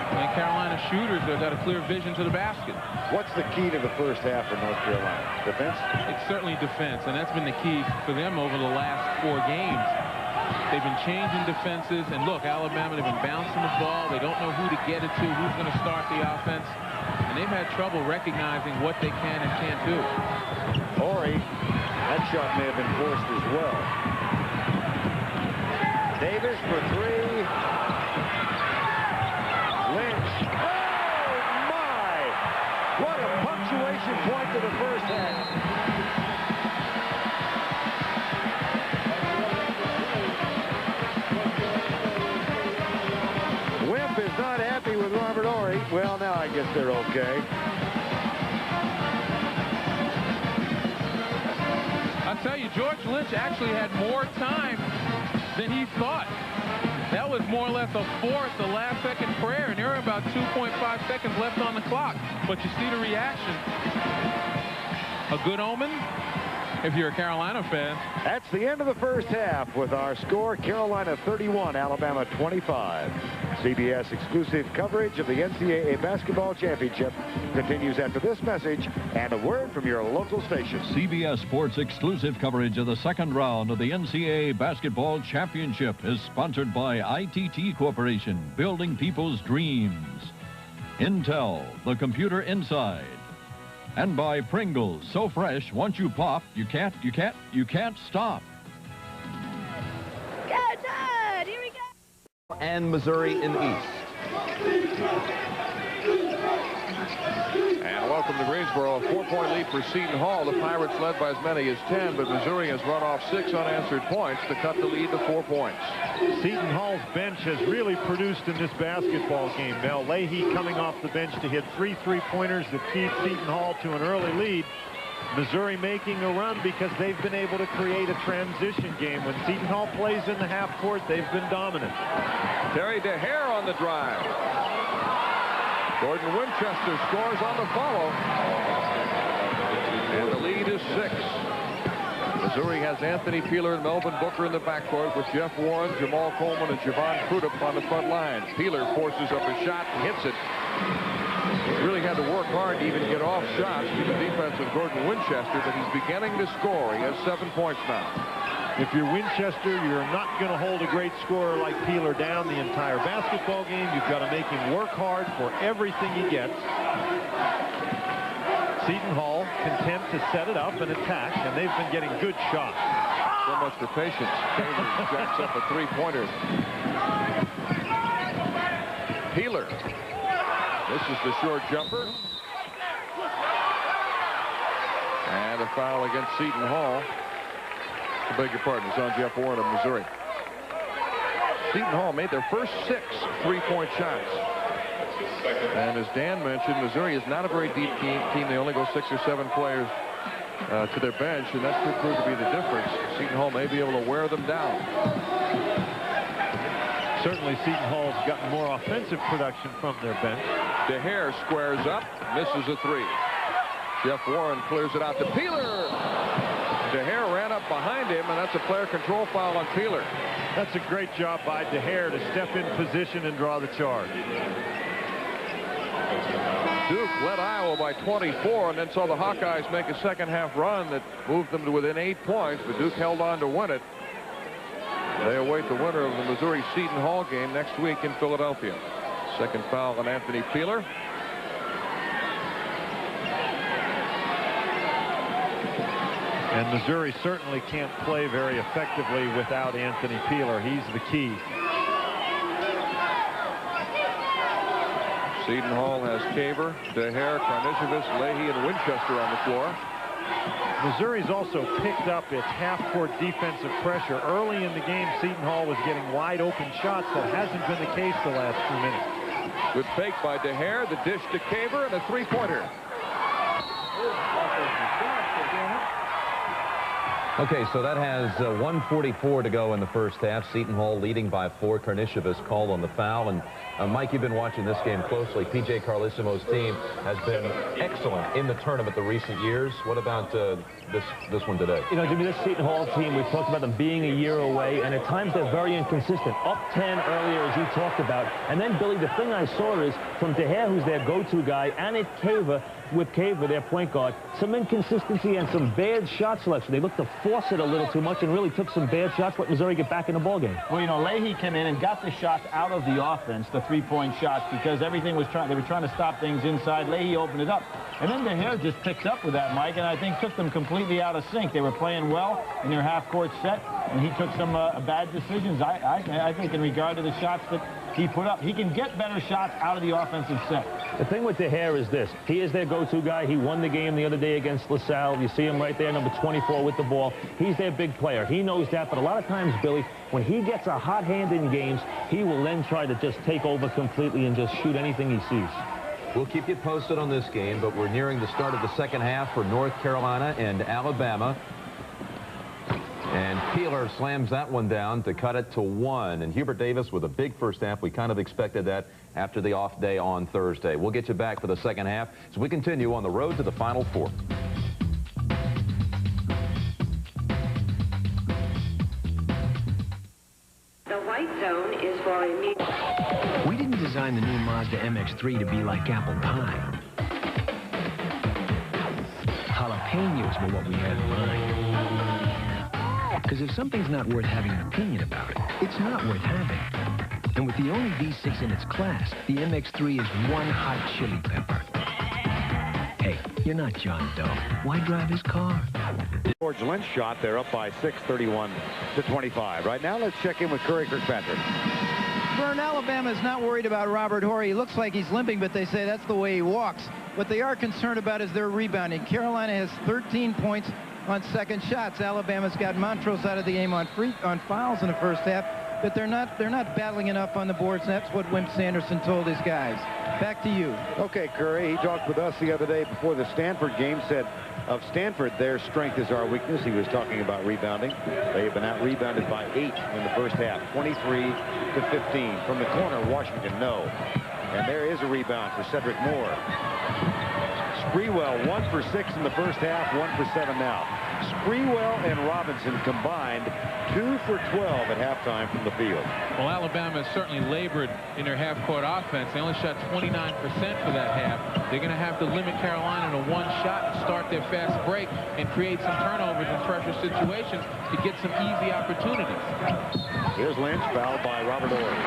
And Carolina shooters have got a clear vision to the basket. What's the key to the first half for North Carolina? Defense? It's certainly defense, and that's been the key for them over the last 4 games. They've been changing defenses, and look, Alabama, they've been bouncing the ball. They don't know who to get it to, who's going to start the offense. And they've had trouble recognizing what they can and can't do. Ori, that shot may have been forced as well. Davis for 3. Lynch. Oh, my! What a punctuation point to the first half. Wimp is not happy with Robert Ori. Well, now I guess they're okay. I'll tell you, George Lynch actually had more time than he thought. That was more or less a force, a last-second prayer, and there were about 2.5 seconds left on the clock. But you see the reaction. A good omen if you're a Carolina fan. That's the end of the first half with our score, Carolina 31, Alabama 25. CBS exclusive coverage of the NCAA Basketball Championship continues after this message and a word from your local station. CBS Sports exclusive coverage of the second round of the NCAA Basketball Championship is sponsored by ITT Corporation, building people's dreams. Intel, the computer inside. And by Pringles, so fresh, once you pop, you can't stop. Go, Todd! Here we go! And Missouri in the East. And welcome to Greensboro. A 4-point lead for Seton Hall. The Pirates led by as many as 10, but Missouri has run off 6 unanswered points to cut the lead to 4 points. Seton Hall's bench has really produced in this basketball game. Mel Leahy coming off the bench to hit 3 3-pointers that keep Seton Hall to an early lead. Missouri making a run because they've been able to create a transition game. When Seton Hall plays in the half court, they've been dominant. Terry DeHare on the drive. Gordon Winchester scores on the follow. And the lead is 6. Missouri has Anthony Peeler and Melvin Booker in the backcourt with Jeff Warren, Jamal Coleman, and Javon Crudup on the front line. Peeler forces up a shot and hits it. He really had to work hard to even get off shots to the defense of Gordon Winchester, but he's beginning to score. He has 7 points now. If you're Winchester, you're not going to hold a great scorer like Peeler down the entire basketball game. You've got to make him work hard for everything he gets. Seton Hall content to set it up and attack, and they've been getting good shots. So much for patience. Davis jacks up a 3-pointer. Peeler. This is the short jumper. And a foul against Seton Hall. I beg your pardon, it's on Jeff Warren of Missouri. Seton Hall made their first 6 3-point shots. And as Dan mentioned, Missouri is not a very deep team. They only go 6 or 7 players to their bench, and that could prove to be the difference. Seton Hall may be able to wear them down. Certainly Seton Hall's gotten more offensive production from their bench. DeHare squares up, misses a three. Jeff Warren clears it out to Peeler. DeHare ran up behind him, and that's a player control foul on Peeler. That's a great job by DeHare to step in position and draw the charge. Duke led Iowa by 24 and then saw the Hawkeyes make a second half run that moved them to within 8 points, but Duke held on to win it. They await the winner of the Missouri-Seton Hall game next week in Philadelphia. Second foul on Anthony Peeler. And Missouri certainly can't play very effectively without Anthony Peeler. He's the key. Seton Hall has Caver, DeHare, Karnisovas, Leahy, and Winchester on the floor. Missouri's also picked up its half-court defensive pressure. Early in the game, Seton Hall was getting wide-open shots. That hasn't been the case the last 2 minutes. Good fake by DeHare, the dish to Caver, and a three-pointer. Okay, so that has 1:44 to go in the first half. Seton Hall leading by 4. Karnisovas called on the foul. And Mike, you've been watching this game closely. P.J. Carlesimo's team has been excellent in the tournament the recent years. What about this one today? You know, Jimmy, this Seton Hall team, we've talked about them being a year away, and at times they're very inconsistent. Up 10 earlier, as you talked about. And then, Billy, the thing I saw is from DeHare, who's their go-to guy, and at Caver, with Caver, their point guard, some inconsistency and some bad shot selection. They looked to force it a little too much and really took some bad shots, let Missouri get back in the ballgame. Well, you know, Leahy came in and got the shots out of the offense, the three-point shots, because everything was they were trying to stop things inside. Leahy opened it up. And then DeHare just picked up with that, Mike, and I think took them completely out of sync. They were playing well in their half-court set, and he took some bad decisions, I think, in regard to the shots that he put up. He can get better shots out of the offensive set. The thing with DeHare is this. He is their go-to guy. He won the game the other day against LaSalle. You see him right there, number 24 with the ball. He's their big player. He knows that. But a lot of times, Billy, when he gets a hot hand in games, he will then try to just take over completely and just shoot anything he sees. We'll keep you posted on this game, but we're nearing the start of the second half for North Carolina and Alabama. And Peeler slams that one down to cut it to 1. And Hubert Davis with a big first half. We kind of expected that after the off day on Thursday. We'll get you back for the second half as we continue on the road to the Final Four. The white zone is for immediate. We didn't design the new Mazda MX-3 to be like apple pie. Jalapenos were what we had in mind. Because if something's not worth having an opinion about it, it's not worth having. And with the only V6 in its class, the MX-3 is one hot chili pepper. Hey, you're not John Doe. Why drive his car? George Lynch shot. They're up by 6, 31-25. Right now, let's check in with Curry Kirkpatrick. Vern, Alabama is not worried about Robert Horry. He looks like he's limping, but they say that's the way he walks. What they are concerned about is their rebounding. Carolina has 13 points on second shots. Alabama's got Montrose out of the game on fouls in the first half, but they're not battling enough on the boards, and that's what Wimp Sanderson told his guys. Back to you. Okay, Curry, he talked with us the other day before the Stanford game, said of Stanford, their strength is our weakness. He was talking about rebounding. They have been out-rebounded by 8 in the first half, 23-15. From the corner, Washington, no. And there is a rebound for Cedric Moore. Sprewell 1 for 6 in the first half, 1 for 7 now. Sprewell and Robinson combined 2 for 12 at halftime from the field. Well, Alabama has certainly labored in their half-court offense. They only shot 29% for that half. They're going to have to limit Carolina to 1 shot and start their fast break and create some turnovers in pressure situations to get some easy opportunities. Here's Lynch, fouled by Robert Horry.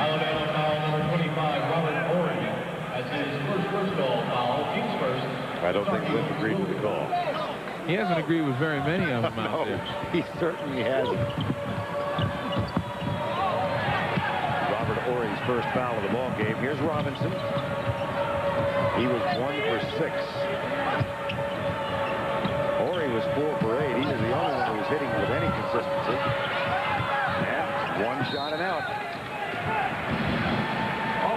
Alabama foul number 25, Robert Horry. That's his first personal foul. Team's first. I don't think Wimp agreed with the call. He hasn't agreed with very many of them out there. He certainly hasn't. Robert Horry's first foul of the ball game. Here's Robinson. He was 1 for 6. Horry was 4 for 8. He was the only one who was hitting with any consistency. And 1 shot and out.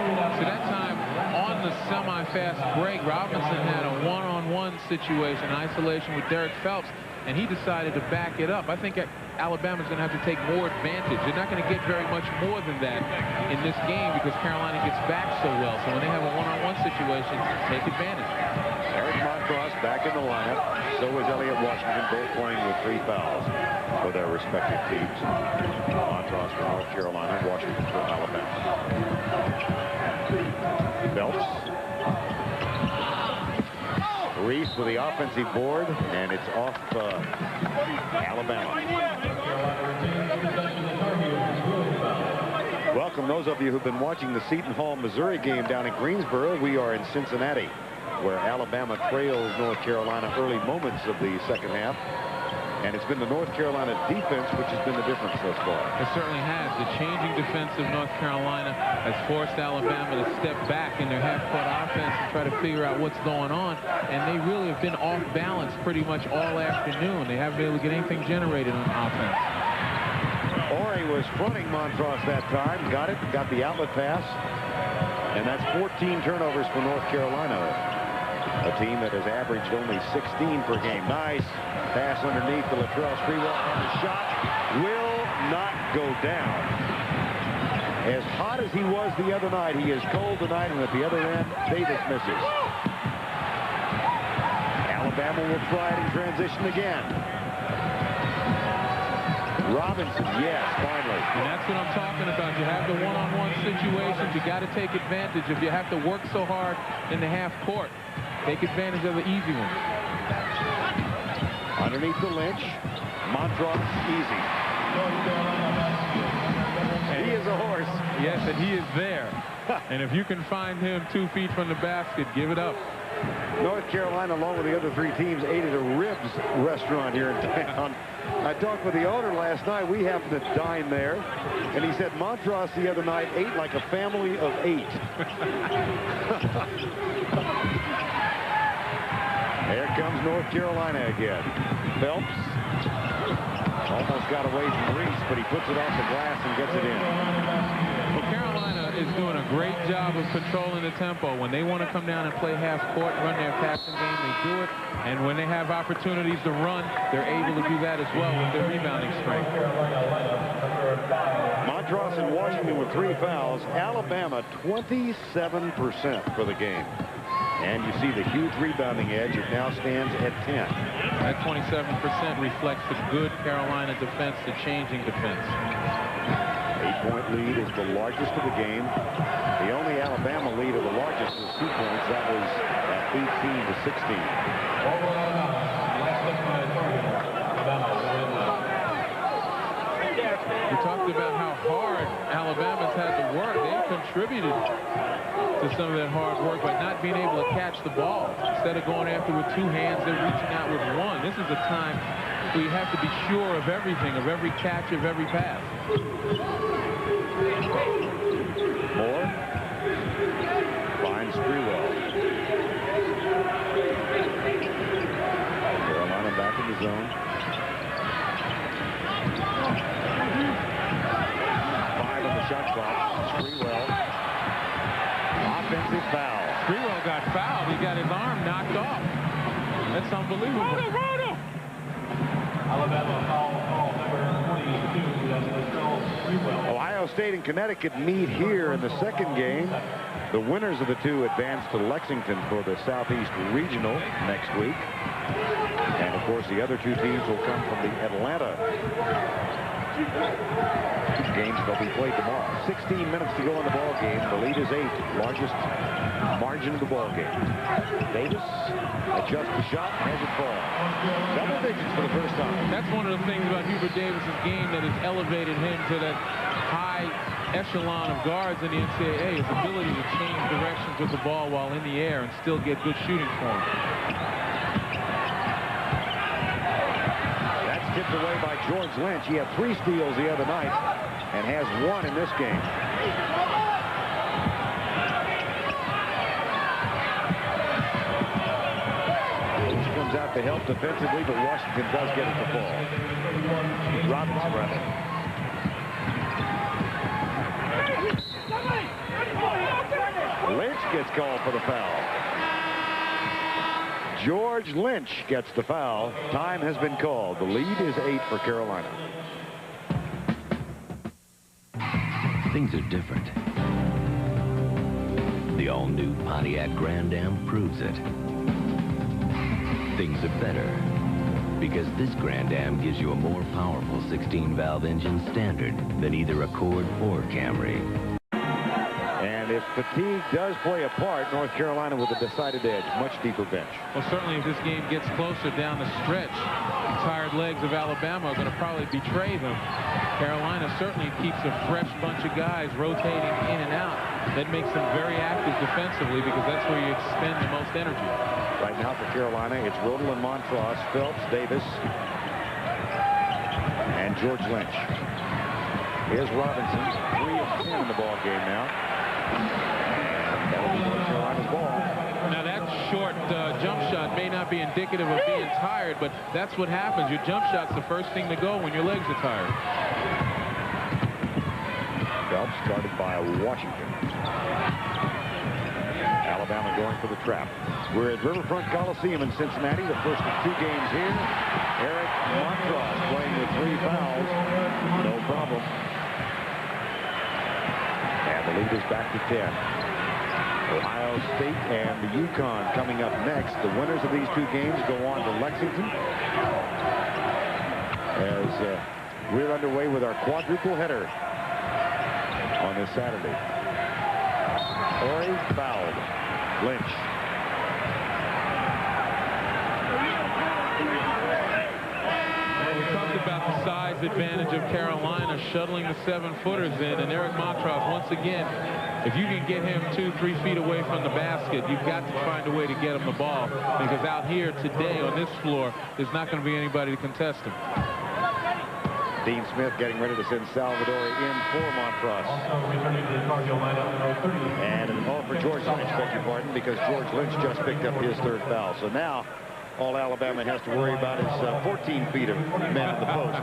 So that time on the semi-fast break, Robinson had a one-on-one situation, isolation with Derek Phelps. and he decided to back it up. I think Alabama's going to have to take more advantage. They're not going to get very much more than that in this game because Carolina gets back so well. So when they have a one-on-one situation, take advantage. Eric Montross back in the lineup. So is Elliot Washington, both playing with 3 fouls for their respective teams. Montross for North Carolina, Washington for Alabama. Phelps. Reese with the offensive board, and it's off Alabama. Welcome those of you who've been watching the Seton Hall, Missouri game down in Greensboro. We are in Cincinnati, where Alabama trails North Carolina early moments of the second half. And it's been the North Carolina defense which has been the difference thus far. It certainly has. The changing defense of North Carolina has forced Alabama to step back in their half-court offense and try to figure out what's going on. And they really have been off balance pretty much all afternoon. They haven't been able to get anything generated on offense. Ori was fronting Montross that time. Got it. Got the outlet pass. And that's 14 turnovers for North Carolina. A team that has averaged only 16 per game. Nice pass underneath to Latrell Sprewell, and the shot will not go down. As hot as he was the other night, he is cold tonight, and at the other end, Davis misses. Alabama will try it in transition again. Robinson, yes, finally. And that's what I'm talking about. You have the one-on-one situations. You got to take advantage. If you have to work so hard in the half court, take advantage of the easy one. Underneath the Lynch. Montross, easy. And he is a horse. Yes, and he is there. And if you can find him 2 feet from the basket, give it up. North Carolina, along with the other 3 teams, ate at a ribs restaurant here in town. I talked with the owner last night. We happened to dine there. And he said Montross the other night ate like a family of 8. There comes North Carolina again. Phelps almost got away from Reese, but he puts it off the glass and gets it in. Well, Carolina is doing a great job of controlling the tempo. When they want to come down and play half court, run their passing game, they do it. And when they have opportunities to run, they're able to do that as well with their rebounding strength. Montross and Washington with 3 fouls. Alabama 27% for the game. And you see the huge rebounding edge. It now stands at 10. That 27% reflects the good Carolina defense, the changing defense. 8-point lead is the largest of the game. The only Alabama lead of the largest was 2 points. That was at 18-16. We talked about how hard Alabama's had to work. They've contributed to some of that hard work by not being able to catch the ball. Instead of going after with 2 hands, they're reaching out with 1. This is a time where you have to be sure of everything, of every catch, of every pass. Moore finds Sprewell. Carolina back in the zone. 5 on the shot clock. Sprewell. Offensive foul. Sprewell got fouled. He got his arm knocked off. That's unbelievable. Alabama foul number 22. That's Latrell Sprewell. Ohio State and Connecticut meet here in the second game. The winners of the 2 advance to Lexington for the Southeast Regional next week. And, of course, the other 2 teams will come from the Atlanta games. They'll be played tomorrow. 16 minutes to go in the ball game. The lead is 8. Largest margin of the ball game. Davis adjusts the shot and has it fall. Double digits for the first time. That's one of the things about Hubert Davis's game that has elevated him to that high echelon of guards in the NCAA. His ability to change directions with the ball while in the air and still get good shooting form. That's tipped away by George Lynch. He had 3 steals the other night and has 1 in this game. Lynch comes out to help defensively, but Washington does get it to fall. Robinson, rather. Lynch gets called for the foul. George Lynch gets the foul. Time has been called. The lead is 8 for Carolina. Things are different. The all-new Pontiac Grand Am proves it. Things are better because this Grand Am gives you a more powerful 16-valve engine standard than either Accord or Camry. And if fatigue does play a part, North Carolina with a decided edge, much deeper bench. Well, certainly if this game gets closer down the stretch, the tired legs of Alabama are going to probably betray them. Carolina certainly keeps a fresh bunch of guys rotating in and out. That makes them very active defensively because that's where you expend the most energy. Right now for Carolina, it's Rodel and Montross, Phelps, Davis, and George Lynch. Here's Robinson, 3 of 10 in the ball game now. And that'll be North Carolina's ball. Now that short jump shot may not be indicative of being tired, but that's what happens. Your jump shot's the first thing to go when your legs are tired. Phelps started by Washington. Alabama going for the trap. We're at Riverfront Coliseum in Cincinnati, the first of 2 games here. Eric Montross playing with 3 fouls. No problem. And the lead is back to 10. Ohio State and the UConn coming up next. The winners of these 2 games go on to Lexington as we're underway with our quadruple header on this Saturday. Horry fouled. Lynch. We talked about the size advantage of Carolina shuttling the 7-footers in, and Eric Montross, once again, if you can get him 2-3 feet away from the basket, you've got to find a way to get him the ball, because out here today on this floor, there's not going to be anybody to contest him. Dean Smith getting ready to send Salvadori in for Montross. And an all for George Lynch, beg your pardon, because George Lynch just picked up his 3rd foul. So now all Alabama has to worry about is 14 feet of man at the post.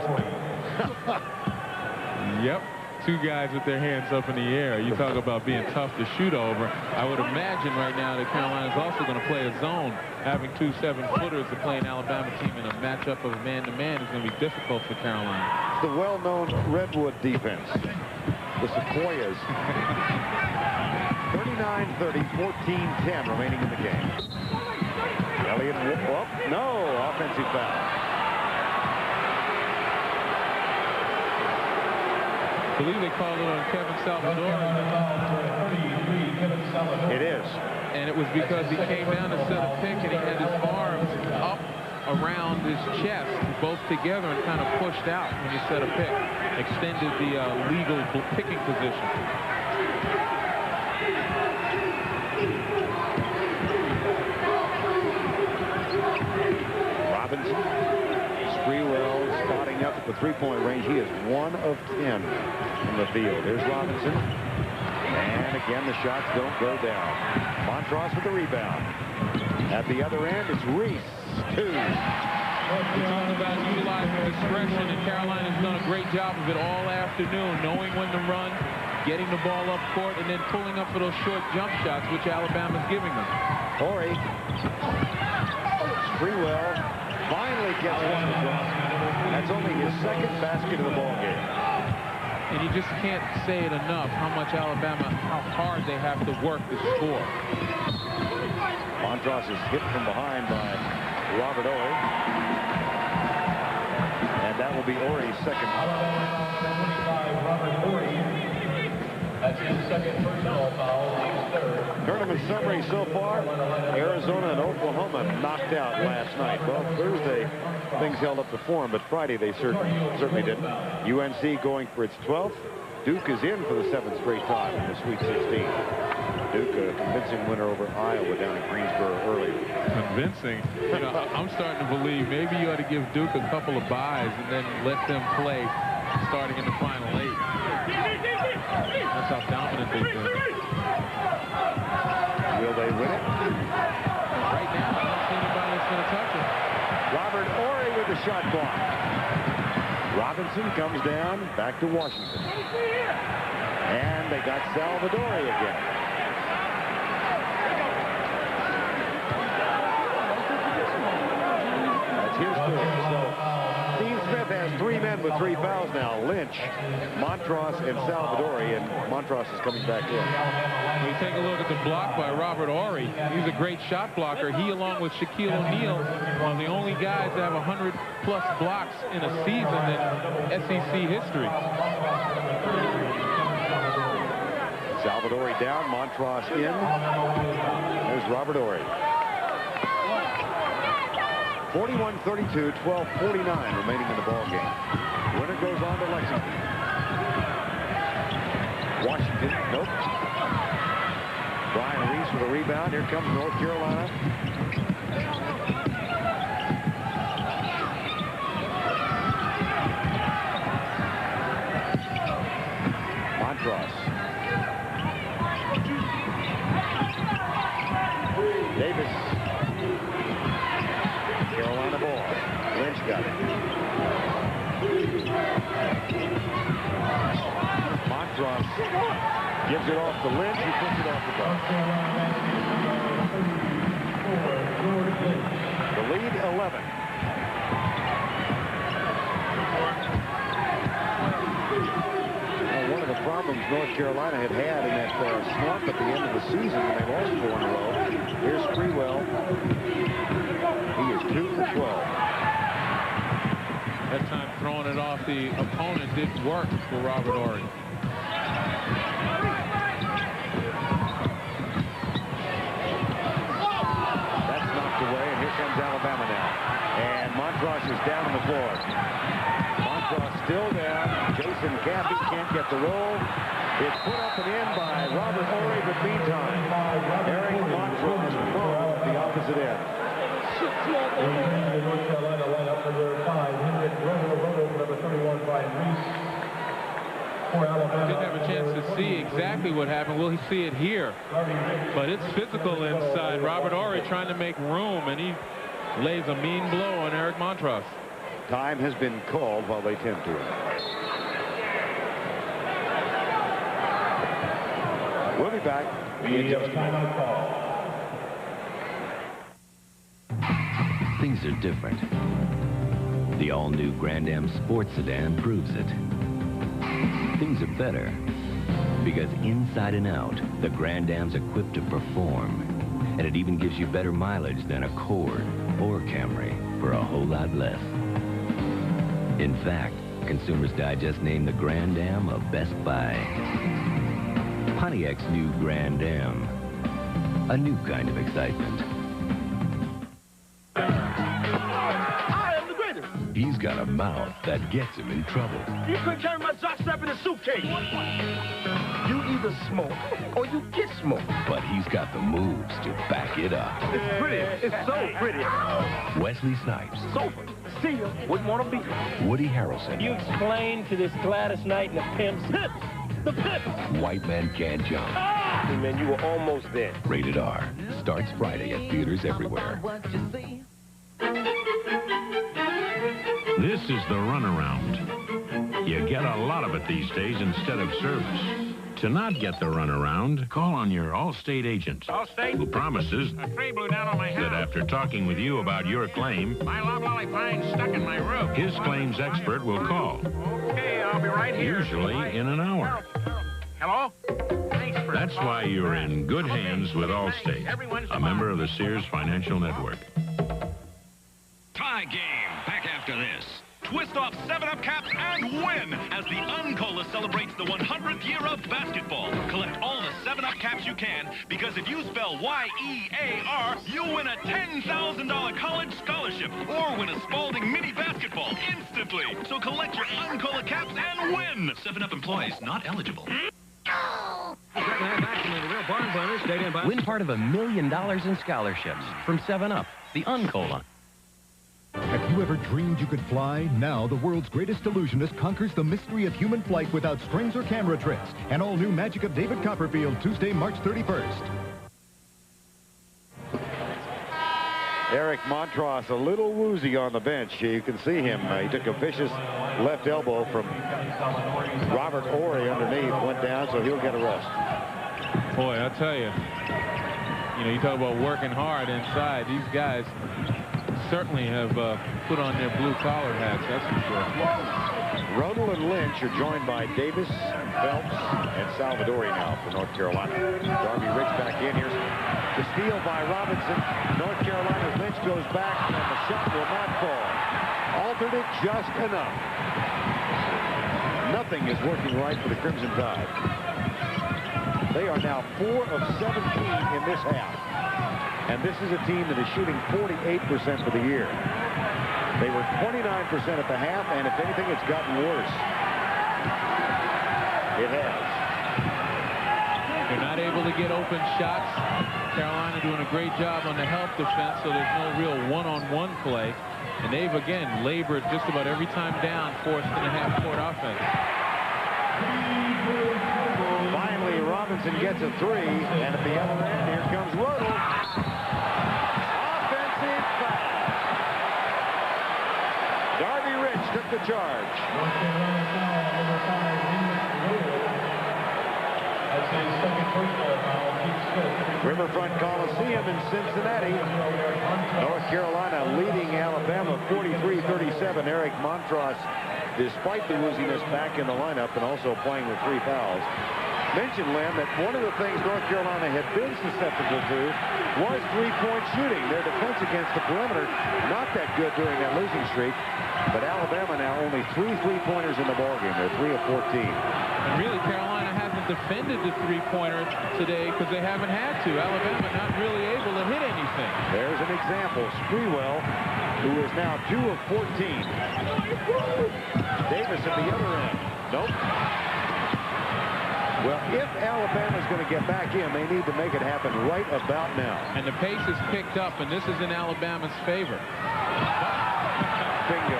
Yep. 2 guys with their hands up in the air. You talk about being tough to shoot over. I would imagine right now that Carolina's also going to play a zone. Having 2 7-footers to play an Alabama team in a matchup of man-to-man is going to be difficult for Carolina. The well-known Redwood defense. The Sequoias. 39-30, 14-10 remaining in the game. Elliott, oh, no, offensive foul. I believe they called it on Kevin Salvador. It is. And it was because he came down to set a pick and he had his arms up around his chest, both together, and kind of pushed out when you set a pick. Extended the legal picking position. Robinson. Sprewell spotting up at the 3-point range. He is 1 of 10 from the field. Here's Robinson. And again, the shots don't go down. Montross with the rebound. At the other end, it's Reese. 2. We talked about utilizing discretion, and Carolina's done a great job of it all afternoon, knowing when to run, getting the ball up court, and then pulling up for those short jump shots, which Alabama's giving them. Horry. Sprewell finally gets one to drop. That's only his 2nd basket of the ball game. And you just can't say it enough how much Alabama, how hard they have to work to score. Montross is hit from behind by Robert Horry. And that will be Horry's 2nd. Robert Horry. That's his 2nd personal foul, his 3rd. Tournament summary so far, Arizona and Oklahoma knocked out last night. Well, Thursday, things held up to form, but Friday they certainly didn't. UNC going for its 12th. Duke is in for the 7th straight time in the Sweet 16. Duke, a convincing winner over Iowa down in Greensboro earlier. Convincing? You know, I'm starting to believe maybe you ought to give Duke a couple of byes and then let them play starting in the final 8. That's how dominant they've been. Will they win it? Right now, I don't see anybody that's going to touch it. Robert Horry with the shot block. Robinson comes down, back to Washington. And they got Salvadori again. with 3 fouls now. Lynch, Montross, and Salvadori, and Montross is coming back in. When you take a look at the block by Robert Horry, he's a great shot blocker. He, along with Shaquille O'Neal, are the only guys that have 100-plus blocks in a season in SEC history. Salvadori down, Montross in. There's Robert Horry. 41-32, 12:49 remaining in the ball game. Winner goes on to Lexington. Washington, nope. Brian Reese with a rebound. Here comes North Carolina. Montross. Davis. Carolina ball. Lynch got it. Montross gives it off to Lynch. He puts it off the ball. The lead, 11. One of the problems North Carolina had in that slump at the end of the season when they lost 4 in a row. Here's Sprewell. He is 2 for 12. That time throwing it off the opponent did work for Robert Horry. That's knocked away, and here comes Alabama now. And Montross is down on the floor. Montross still down. Jason Caffey can't get the roll. It's put up and in by Robert Horry, but meantime, Eric Montross from the opposite end. North Carolina lineup number 5, Hendrick, number 31, Brian Reese. For Alabama. Didn't have a chance to see exactly what happened. We'll see it here. But it's physical inside. Robert Horry trying to make room, and he lays a mean blow on Eric Montross. Time has been called while they tend to it. We'll be back. Things are different. The all-new Grand Am Sports Sedan proves it. Things are better because inside and out, the Grand Am's equipped to perform. And it even gives you better mileage than Accord or Camry for a whole lot less. In fact, Consumers Digest named the Grand Am a Best Buy. Pontiac's new Grand Am. A new kind of excitement. I am the greatest. He's got a mouth that gets him in trouble. You couldn't carry my jockstrap in a suitcase. You either smoke or you get smoked. But he's got the moves to back it up. It's pretty. It's so pretty. Wesley Snipes. Sofa. See ya. Wouldn't want to be. Woody Harrelson. You explain to this Gladys Knight and the pimps. The pimps. White Man Can't Jump. Ah! Hey, man, you were almost there. Rated R. Starts Friday at theaters everywhere. This is the runaround. You get a lot of it these days instead of service. To not get the runaround, call on your Allstate agent, who promises A tree blew down on my house. that after talking with you about your claim, My loblolly pine's stuck in my roof. his claims expert will call, Okay, I'll be right here. usually in an hour. Hello? Thanks for That's why you're in good hands with Allstate, a member of the Sears Financial Network. Tie game. Back after this. Twist off 7-Up caps and win as the Uncola celebrates the 100th year of basketball. Collect all the 7-Up caps you can, because if you spell Y-E-A-R, you'll win a $10,000 college scholarship or win a Spalding mini basketball instantly. So collect your Uncola caps and win. 7-Up employees not eligible. Win part of $1 million in scholarships from 7-Up, the Uncola. Have you ever dreamed you could fly? Now, the world's greatest illusionist conquers the mystery of human flight without strings or camera tricks. An all-new Magic of David Copperfield, Tuesday, March 31st. Eric Montross a little woozy on the bench. You can see him. He took a vicious left elbow from Robert Horry underneath. Went down, so he'll get a rest. Boy, I'll tell you, you talk about working hard inside. These guys certainly have put on their blue collar hats, that's for sure. Rodel and Lynch are joined by Davis, Phelps, and Salvadori now for North Carolina. Darby Rich back in. Here's the steal by Robinson. North Carolina's Lynch goes back, and the shot will not fall. Altered it just enough. Nothing is working right for the Crimson Tide. They are now 4 of 17 in this half. And this is a team that is shooting 48% for the year. They were 29% at the half, and if anything, it's gotten worse. It has. They're not able to get open shots. Carolina doing a great job on the help defense, so there's no real one-on-one play. And they've, again, labored just about every time down, forced in a half-court offense. Finally, Robinson gets a 3, and at the other end, here comes Rodel. Offensive foul. Darby Rich took the charge. Riverfront Coliseum in Cincinnati. North Carolina leading Alabama 43-37. Eric Montross, despite the wooziness, back in the lineup and also playing with 3 fouls. Mentioned, Len, that one of the things North Carolina had been susceptible to was three-point shooting. Their defense against the perimeter, not that good during that losing streak. But Alabama now only 3 3-pointers in the ballgame. They're 3 of 14. And really, Carolina hasn't defended the three-pointer today because they haven't had to. Alabama not really able to hit anything. There's an example. Sprewell, who is now 2 of 14. Davis at the other end. Nope. Well, if Alabama's going to get back in, they need to make it happen right about now. And the pace is picked up, and this is in Alabama's favor. Bingo.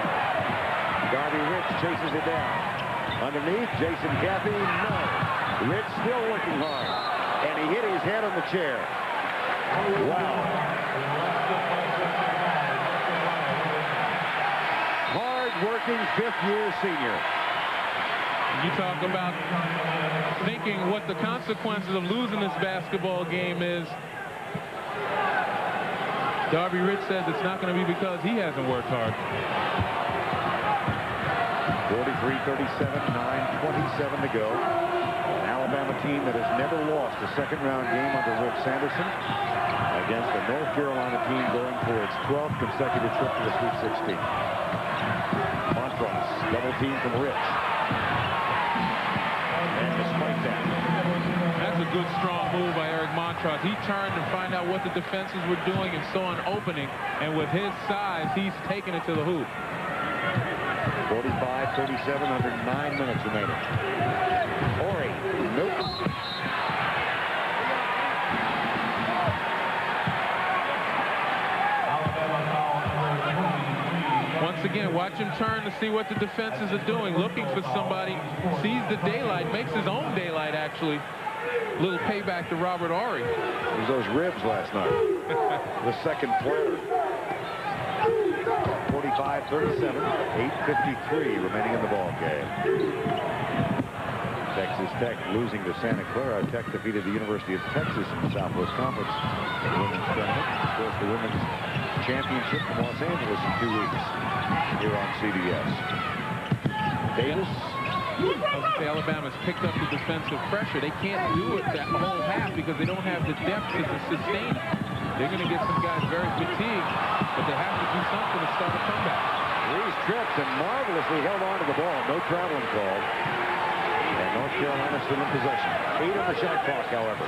Darby Rich chases it down. Underneath, Jason Caffey, no. Rich still working hard. And he hit his head on the chair. Wow. Hard-working fifth-year senior. You talk about thinking what the consequences of losing this basketball game is. Darby Rich says it's not going to be because he hasn't worked hard. 43-37, 9:27 to go. An Alabama team that has never lost a second-round game under Rick Sanderson against a North Carolina team going for its 12th consecutive trip to the Sweet 16. Montross, double team from Rich. And despite that, that's a good, strong move by Eric Montross. He turned to find out what the defenses were doing and saw an opening. And with his size, he's taking it to the hoop. 45-37, under 9 minutes remaining. Horry, nope. Once again, watch him turn to see what the defenses are doing. Looking for somebody, sees the daylight, makes his own daylight, actually. Little payback to Robert Horry. It was those ribs last night. The second platter. 45-37, 8:53 remaining in the ball game. Texas Tech losing to Santa Clara. Tech defeated the University of Texas in the Southwest Conference women's tournament. Of course, the women's championship from Los Angeles in 2 weeks here on CBS. Davis. Alabama's picked up the defensive pressure. They can't do it that whole half because they don't have the depth to sustain it. They're going to get some guys very fatigued, but they have to do something to start a comeback. Reese tripped and marvelously held on to the ball. No traveling call. And North Carolina still in possession. 8 on the shot clock, however.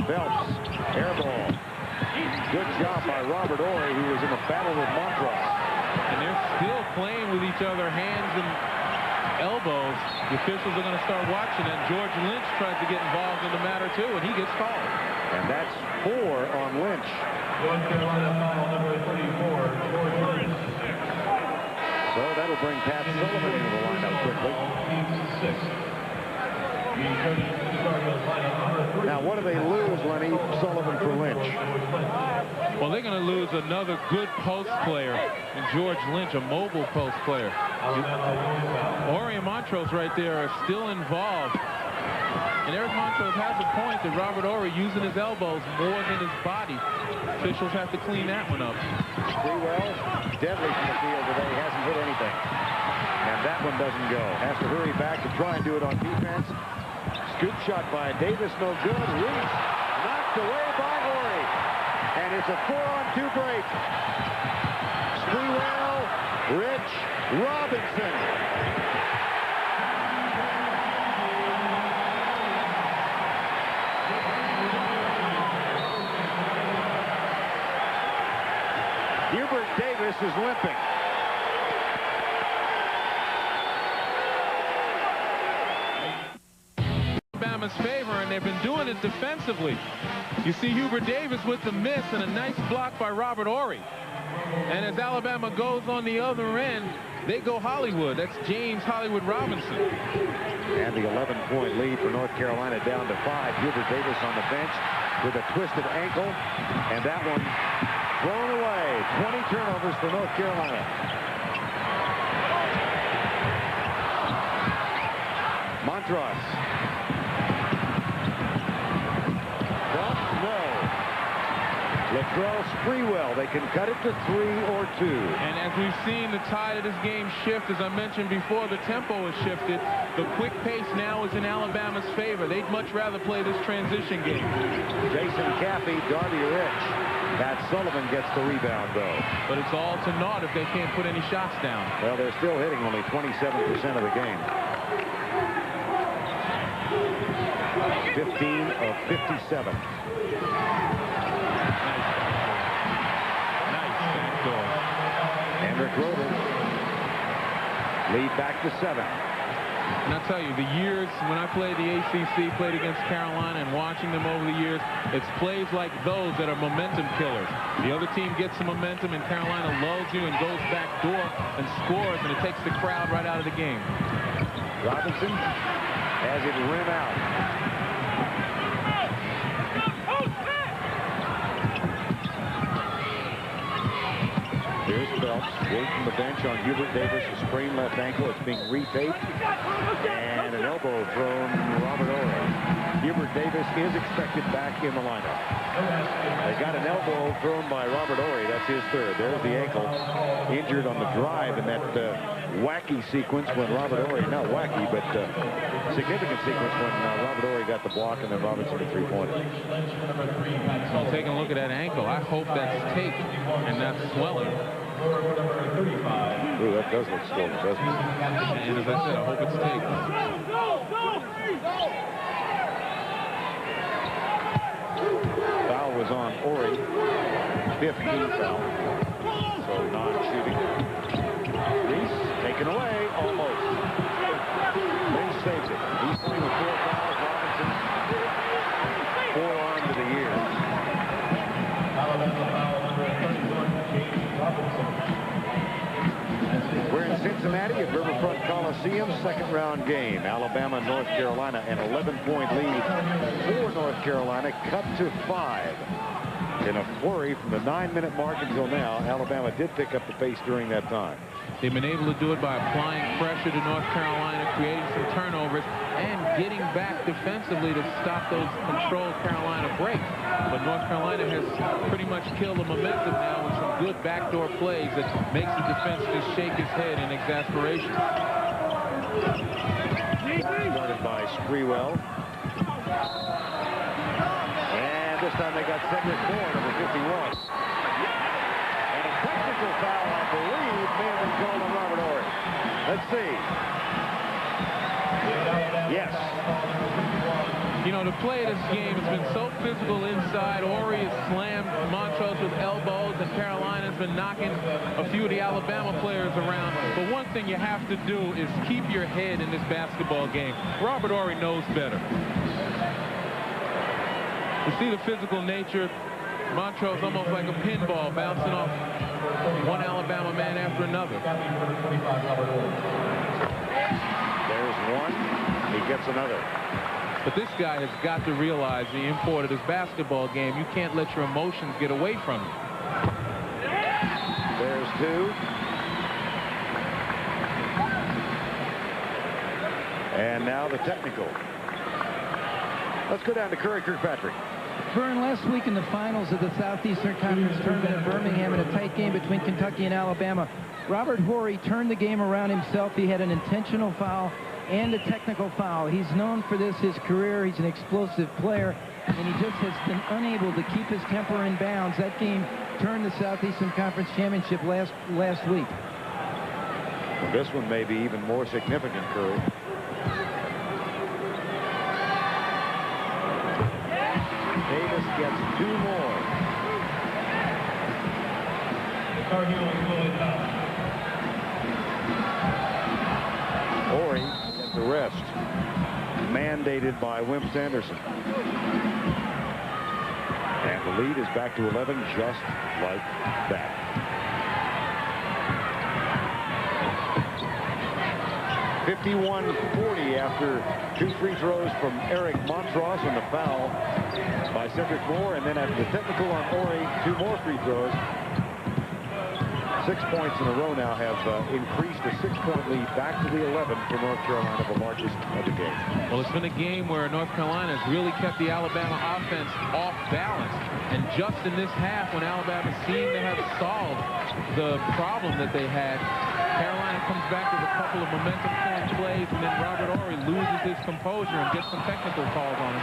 Phelps, air ball. Good job by Robert Horry, who was in a battle with Montross. And they're still playing with each other, hands and elbows. The officials are going to start watching it. George Lynch tries to get involved in the matter, too, and he gets called. And that's 4 on Lynch. North Carolina foul number 34, George Lynch. So that'll bring Pat Sullivan into the lineup quickly. Now, what do they lose, Lenny? Sullivan for Lynch. Well, they're going to lose another good post player in George Lynch, a mobile post player. Horry and Montross right there are still involved. And Eric Montrose has a point that Robert Horry using his elbows more than his body. Officials have to clean that one up. Sprewell, deadly from the field today, hasn't hit anything. And that one doesn't go. Has to hurry back to try and do it on defense. Scoop shot by Davis, no good. Reese knocked away by Horry. And it's a 4-on-2 break. Sprewell, Rich, Robinson. Hubert Davis is limping. Alabama's favor, and they've been doing it defensively. You see Hubert Davis with the miss and a nice block by Robert Horry. And as Alabama goes on the other end, they go Hollywood. That's James Hollywood Robinson. And the 11-point lead for North Carolina down to 5. Hubert Davis on the bench with a twisted ankle. And that one thrown away. 20 turnovers for North Carolina. Montrose. No. Latrell Sprewell. They can cut it to 3 or 2. And as we've seen the tide of this game shift, as I mentioned before, the tempo has shifted. The quick pace now is in Alabama's favor. They'd much rather play this transition game. Jason Caffey, Darby Rich. Pat Sullivan gets the rebound, though. But it's all to naught if they can't put any shots down. Well, they're still hitting only 27% of the game. 15 of 57. Hendrick Roden lead back to 7. And I'll tell you, the years when I played the ACC, played against Carolina, and watching them over the years, it's plays like those that are momentum killers. The other team gets some momentum, and Carolina lulls you and goes back door and scores, and it takes the crowd right out of the game. Robinson has it rim out. Here's Phelps, wait from the bench on Hubert Davis, a sprained left ankle. It's being retaped. And an elbow thrown Robert Horry. Hubert Davis is expected back in the lineup. They got an elbow thrown by Robert Horry. That's his third. There's the ankle. Injured on the drive in that wacky sequence when Robert Horry, not wacky, but significant sequence when Robert Horry got the block and then Robinson the three-pointer. So taking a look at that ankle, I hope that's taped and not swelling. Ooh, that does look swollen, doesn't it? And as I said, I hope it's taped. Foul was on Horry. 15 foul. So non-shooting. Reese taken away, almost. Lynch saves it. He's playing with 4 fouls. Robinson, 4 on to the year. We're in Cincinnati at Riverfront Coliseum, second-round game. Alabama, North Carolina, an 11-point lead for North Carolina, cut to 5. In a flurry from the 9-minute mark until now, Alabama did pick up the pace during that time. They've been able to do it by applying pressure to North Carolina, creating some turnovers, and getting back defensively to stop those controlled Carolina breaks. But North Carolina has pretty much killed the momentum now with some good backdoor plays that makes the defense just shake his head in exasperation. Started by Sprewell. And this time they got Cedric Moore, number 51. And a technical foul, I believe, may have been called on Robert Horry. Let's see. Yes. You know, the play of this game has been so physical inside. Horry has slammed Montrose with elbows, and Carolina's been knocking a few of the Alabama players around. But one thing you have to do is keep your head in this basketball game. Robert Horry knows better. You see the physical nature. Montrose almost like a pinball, bouncing off one Alabama man after another. There's one. He gets another. But this guy has got to realize the import of this basketball game. You can't let your emotions get away from you. There's 2. And now the technical. Let's go down to Curry Kirkpatrick. Vern, last week in the finals of the Southeastern Conference Tournament in Birmingham in a tight game between Kentucky and Alabama, Robert Horry turned the game around himself. He had an intentional foul and a technical foul. He's known for this his career. He's an explosive player, and he just has been unable to keep his temper in bounds. That game turned the Southeastern Conference Championship last week. Well, this one may be even more significant, Curry. Davis gets 2 more. Horry gets the rest, mandated by Wimp Sanderson. And the lead is back to 11 just like that. .51-40 after 2 free throws from Eric Montross on the foul by Cedric Moore, and then after the technical on Horry, 2 more free throws. 6 points in a row now have increased a 6-point lead back to the 11 for North Carolina, the largest of the game. Well, it's been a game where North Carolina has really kept the Alabama offense off balance. And just in this half, when Alabama seemed to have solved the problem that they had, Carolina comes back with a couple of momentum-killing plays, and then Robert Horry loses his composure and gets some technical calls on him.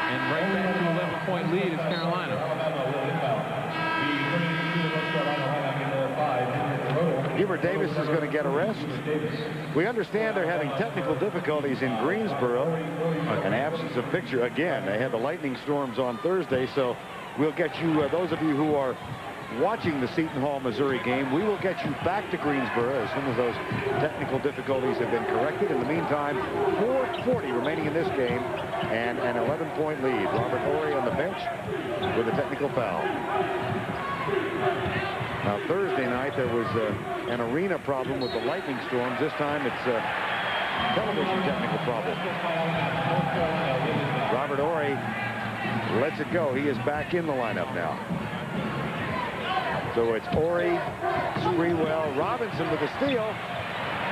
And right back to 11-point lead is Carolina. Hubert Davis is going to get a rest. We understand they're having technical difficulties in Greensboro. An absence of picture again. They had the lightning storms on Thursday, so we'll get you, those of you who are watching the Seton Hall, Missouri game, we will get you back to Greensboro as soon as those technical difficulties have been corrected. In the meantime, 4:40 remaining in this game and an 11-point lead. Robert Horry on the bench with a technical foul. Now, Thursday night, there was an arena problem with the lightning storms. This time, it's a television technical problem. Robert Horry lets it go. He is back in the lineup now. So it's Horry, Sprewell, Robinson with the steal.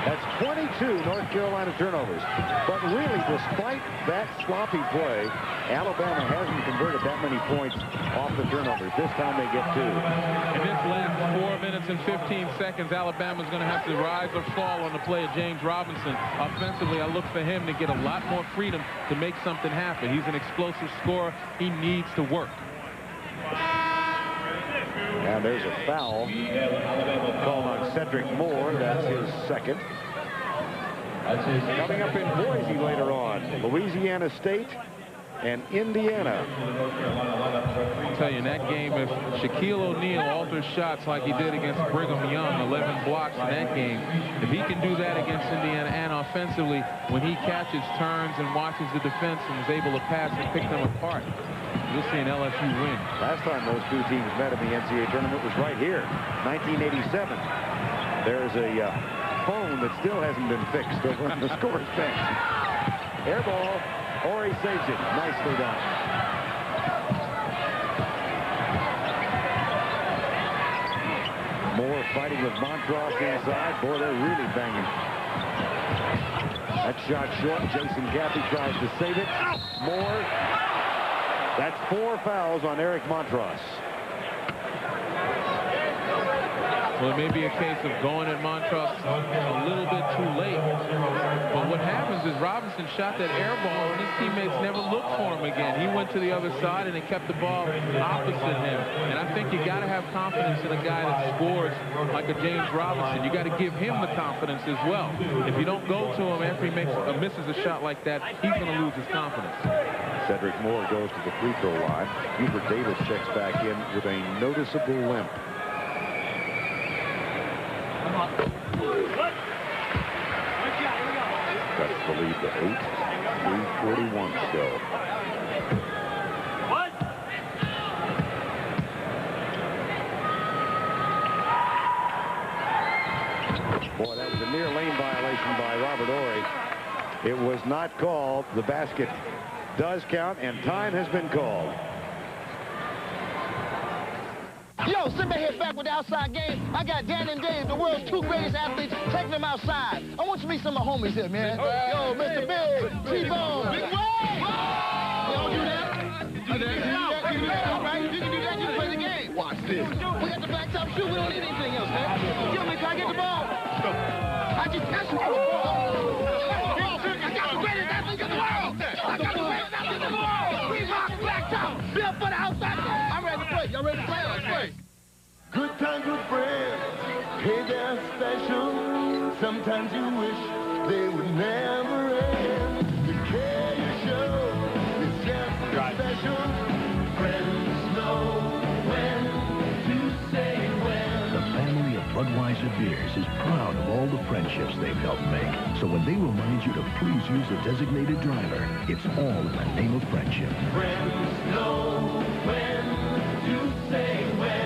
That's 22 North Carolina turnovers. But really, despite that sloppy play, Alabama hasn't converted that many points off the turnovers. This time they get 2. In this last 4 minutes and 15 seconds, Alabama's going to have to rise or fall on the play of James Robinson. Offensively, I look for him to get a lot more freedom to make something happen. He's an explosive scorer. He needs to work. And there's a foul called on Cedric Moore. That's his second. Coming up in Boise later on, Louisiana State and Indiana. I'll tell you, in that game, if Shaquille O'Neal alters shots like he did against Brigham Young, 11 blocks in that game, if he can do that against Indiana and offensively, when he catches turns and watches the defense and is able to pass and pick them apart, you'll see an LSU win. Last time those 2 teams met in the NCAA tournament was right here, 1987. There's a phone that still hasn't been fixed over on the scorer's bench. Air ball. Horry saves it. Nicely done. Moore fighting with Montross inside. Boy, they're really banging. That shot short. Jason Gaffey tries to save it. Moore. That's 4 fouls on Eric Montross. Well, it may be a case of going at Montross a little bit too late. But what happens is Robinson shot that air ball, and his teammates never looked for him again. He went to the other side, and they kept the ball opposite him. And I think you got to have confidence in a guy that scores like a James Robinson. You got to give him the confidence as well. If you don't go to him after he misses a shot like that, he's going to lose his confidence. Cedric Moore goes to the free throw line. Hubert Davis checks back in with a noticeable limp. That's the lead to 8. 3:41 to go. Boy, that was a near lane violation by Robert Horry. It was not called. The basket does count, and time has been called. Yo, sit back here back with the outside game. I got Dan and Dave, the world's 2 greatest athletes, taking them outside. I want you to meet some of my homies here, man. Yo, Mr. Big, T-Bone, Big Way. Don't do that. You can do that. All right, you can do that. You can play the game. Watch this. We got the blacktop shoe. We don't need anything else, man. Kill me, can I get the ball? I just touched the ball. I got the greatest athlete in the world. I got the greatest athlete in the world. We rock blacktop. Built for the outside. I'm ready to play. Y'all ready to play? Let's play. Good time, good friends. Hey, they're special. Sometimes you wish they would never end. The care you show is just special. Friends know when to say when. The family of Budweiser beers is proud of all the friendships they've helped make. So when they remind you to please use a designated driver, it's all in the name of friendship. Friends know when to say when.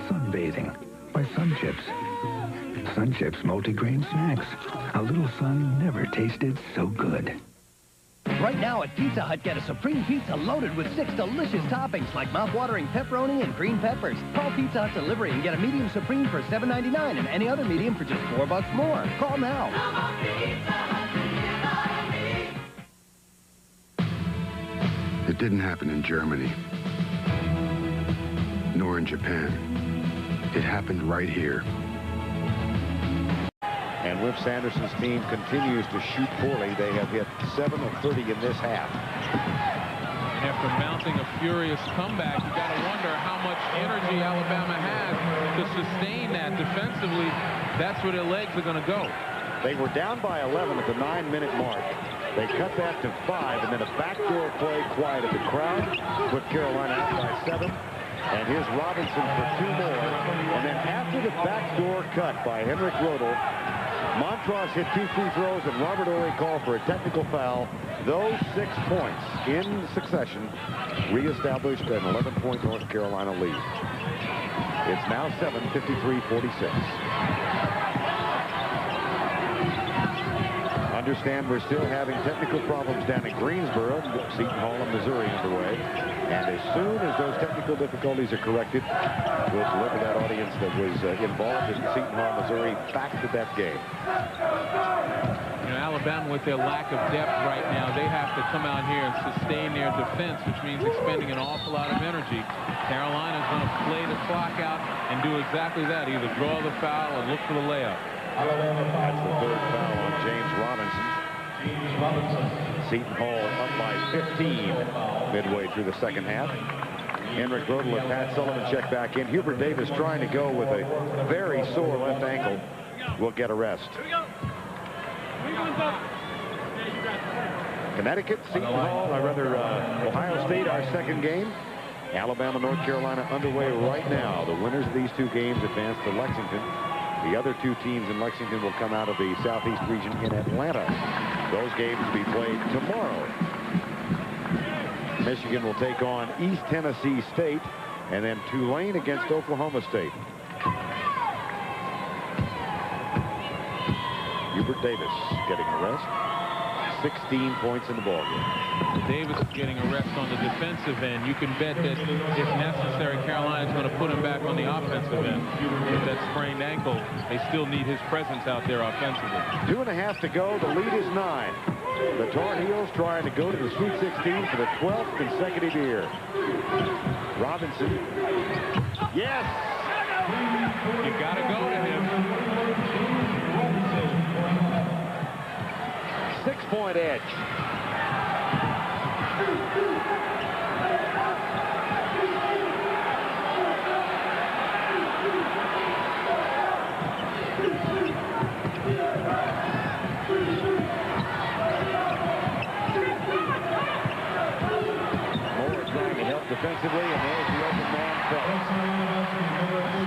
Sunbathing by Sun Chips. Sun Chips multigrain snacks. A little sun never tasted so good. Right now at Pizza Hut, get a Supreme Pizza loaded with 6 delicious toppings like mouth-watering pepperoni and green peppers. Call Pizza Hut Delivery and get a medium Supreme for $7.99 and any other medium for just $4 more. Call now. It didn't happen in Germany, nor in Japan. It happened right here. And Wimp Sanderson's team continues to shoot poorly. They have hit 7 of 30 in this half. After mounting a furious comeback, you got to wonder how much energy Alabama has to sustain that defensively. That's where their legs are going to go. They were down by 11 at the 9-minute mark. They cut that to 5, and then a backdoor play quieted the crowd, put Carolina out by 7. And here's Robinson for 2 more. And then after the backdoor cut by Henrik Rodel, Montross hit 2 free throws, and Robert Horry called for a technical foul. Those 6 points in succession reestablished an 11-point North Carolina lead. It's now 7, 53-46. Understand we're still having technical problems down in Greensboro, Seton Hall and Missouri underway. And as soon as those technical difficulties are corrected, we'll deliver that audience that was involved in Seton Hall, Missouri, back to that game. You know, Alabama, with their lack of depth right now, they have to come out here and sustain their defense, which means expending an awful lot of energy. Carolina's going to play the clock out and do exactly that, either draw the foul or look for the layup. That's the 3rd foul on James Robinson. Seton Hall up by 15 midway through the second half. Henrik Rodel and Pat Sullivan check back in. Hubert Davis trying to go with a very sore left ankle. Will get a rest. Connecticut, Seton Hall, Ohio State, our second game. Alabama, North Carolina underway right now. The winners of these 2 games advance to Lexington. The other 2 teams in Lexington will come out of the Southeast region in Atlanta. Those games will be played tomorrow. Michigan will take on East Tennessee State, and then Tulane against Oklahoma State. Hubert Davis getting a rest. 16 points in the ballgame. Davis is getting a rest on the defensive end. You can bet that if necessary, Carolina's going to put him back on the offensive end. With that sprained ankle, they still need his presence out there offensively. 2.5 to go. The lead is 9. The Tar Heels trying to go to the Sweet 16 for the 12th consecutive year. Robinson. Yes! You got to go to him. 6-point edge. Defensively, and there's the open man Phelps.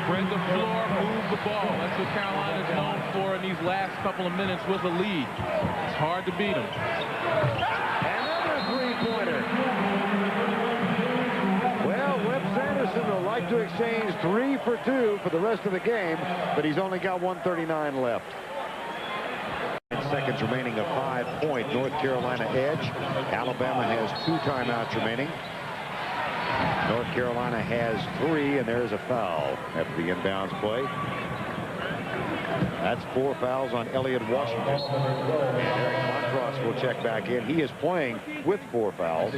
Spread the floor, move the ball. That's what Carolina's known for in these last couple of minutes with a lead. It's hard to beat them. Another 3-pointer. Well, Webb Sanderson will like to exchange 3 for 2 for the rest of the game, but he's only got 1:39 left. 9 seconds remaining, a 5-point North Carolina edge. Alabama has 2 timeouts remaining. North Carolina has 3, and there's a foul after the inbounds play. That's 4 fouls on Elliot Washington. And Eric Montross will check back in. He is playing with 4 fouls.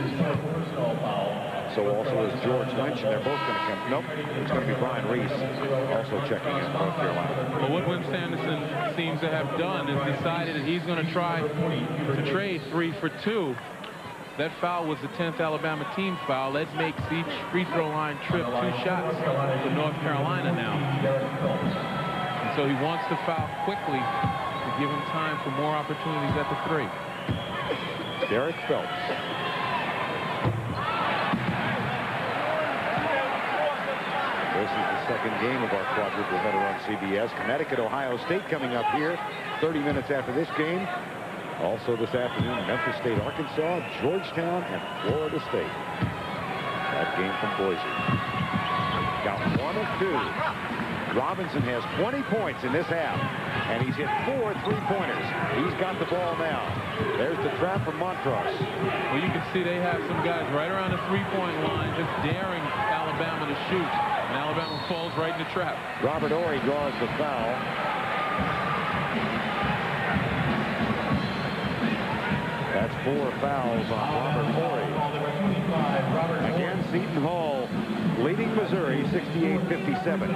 So also is George Lynch, and they're both going to come. Nope, it's going to be Brian Reese also checking in North Carolina. Well, what Wimp Sanderson seems to have done is decided that he's going to try to trade 3 for 2. That foul was the 10th Alabama team foul. That makes each free throw line trip 2 shots for North Carolina now. And so he wants to foul quickly to give him time for more opportunities at the 3. Derek Phelps. This is the second game of our quadruple header on CBS. Connecticut, Ohio State coming up here 30 minutes after this game. Also this afternoon, Memphis State, Arkansas, Georgetown, and Florida State. That game from Boise. Got 1 of 2. Robinson has 20 points in this half, and he's hit 4 3-pointers. He's got the ball now. There's the trap from Montross. Well, you can see they have some guys right around the 3-point line just daring Alabama to shoot. And Alabama falls right in the trap. Robert Horry draws the foul. That's 4 fouls on Robert Horry. Again, Seton Hall leading Missouri 68-57.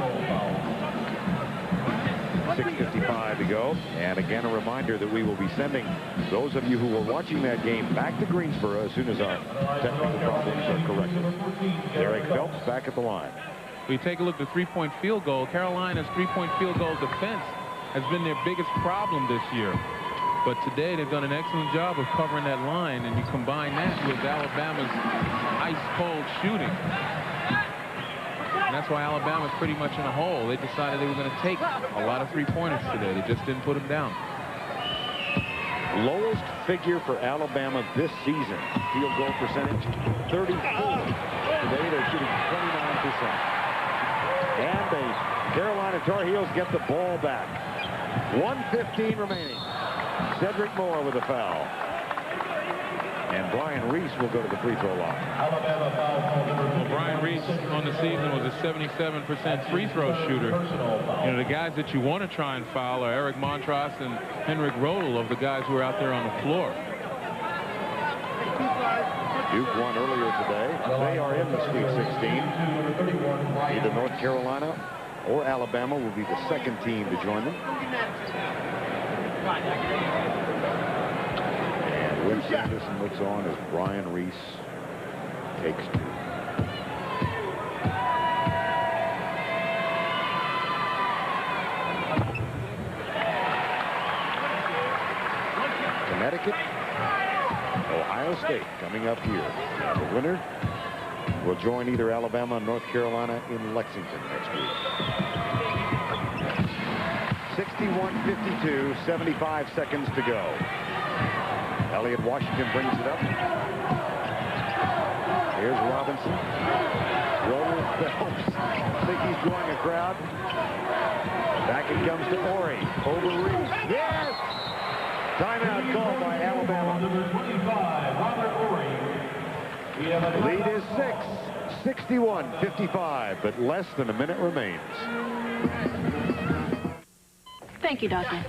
6:55 to go. And again, a reminder that we will be sending those of you who were watching that game back to Greensboro as soon as our technical problems are corrected. Derek Phelps back at the line. We take a look at the 3-point field goal. Carolina's 3-point field goal defense has been their biggest problem this year. But today they've done an excellent job of covering that line, and you combine that with Alabama's ice-cold shooting. And that's why Alabama's pretty much in a hole. They decided they were going to take a lot of 3-pointers today. They just didn't put them down. Lowest figure for Alabama this season. Field goal percentage, 34. Today they're shooting 29%. And the Carolina Tar Heels get the ball back. 1:15 remaining. Cedric Moore with a foul. And Brian Reese will go to the free throw line. Well, Brian Reese on the season was a 77% free throw shooter. You know, the guys that you want to try and foul are Eric Montross and Henrik Rodel, of the guys who are out there on the floor. Duke won earlier today. They are in the Sweet 16. Either North Carolina or Alabama will be the second team to join them. And Wimp Sanderson looks on as Brian Reese takes 2. Connecticut, Ohio State coming up here. The winner will join either Alabama or North Carolina in Lexington next week. 61-52, 75 seconds to go. Elliot Washington brings it up. Here's Robinson. Roll Phelps. I think he's drawing a crowd. Back it comes to Horry. Over Reese. Yes! Timeout called by Alabama. Number 25, Robert Horry. Lead is 6. 61-55, but less than a minute remains. Thank you, Doctor.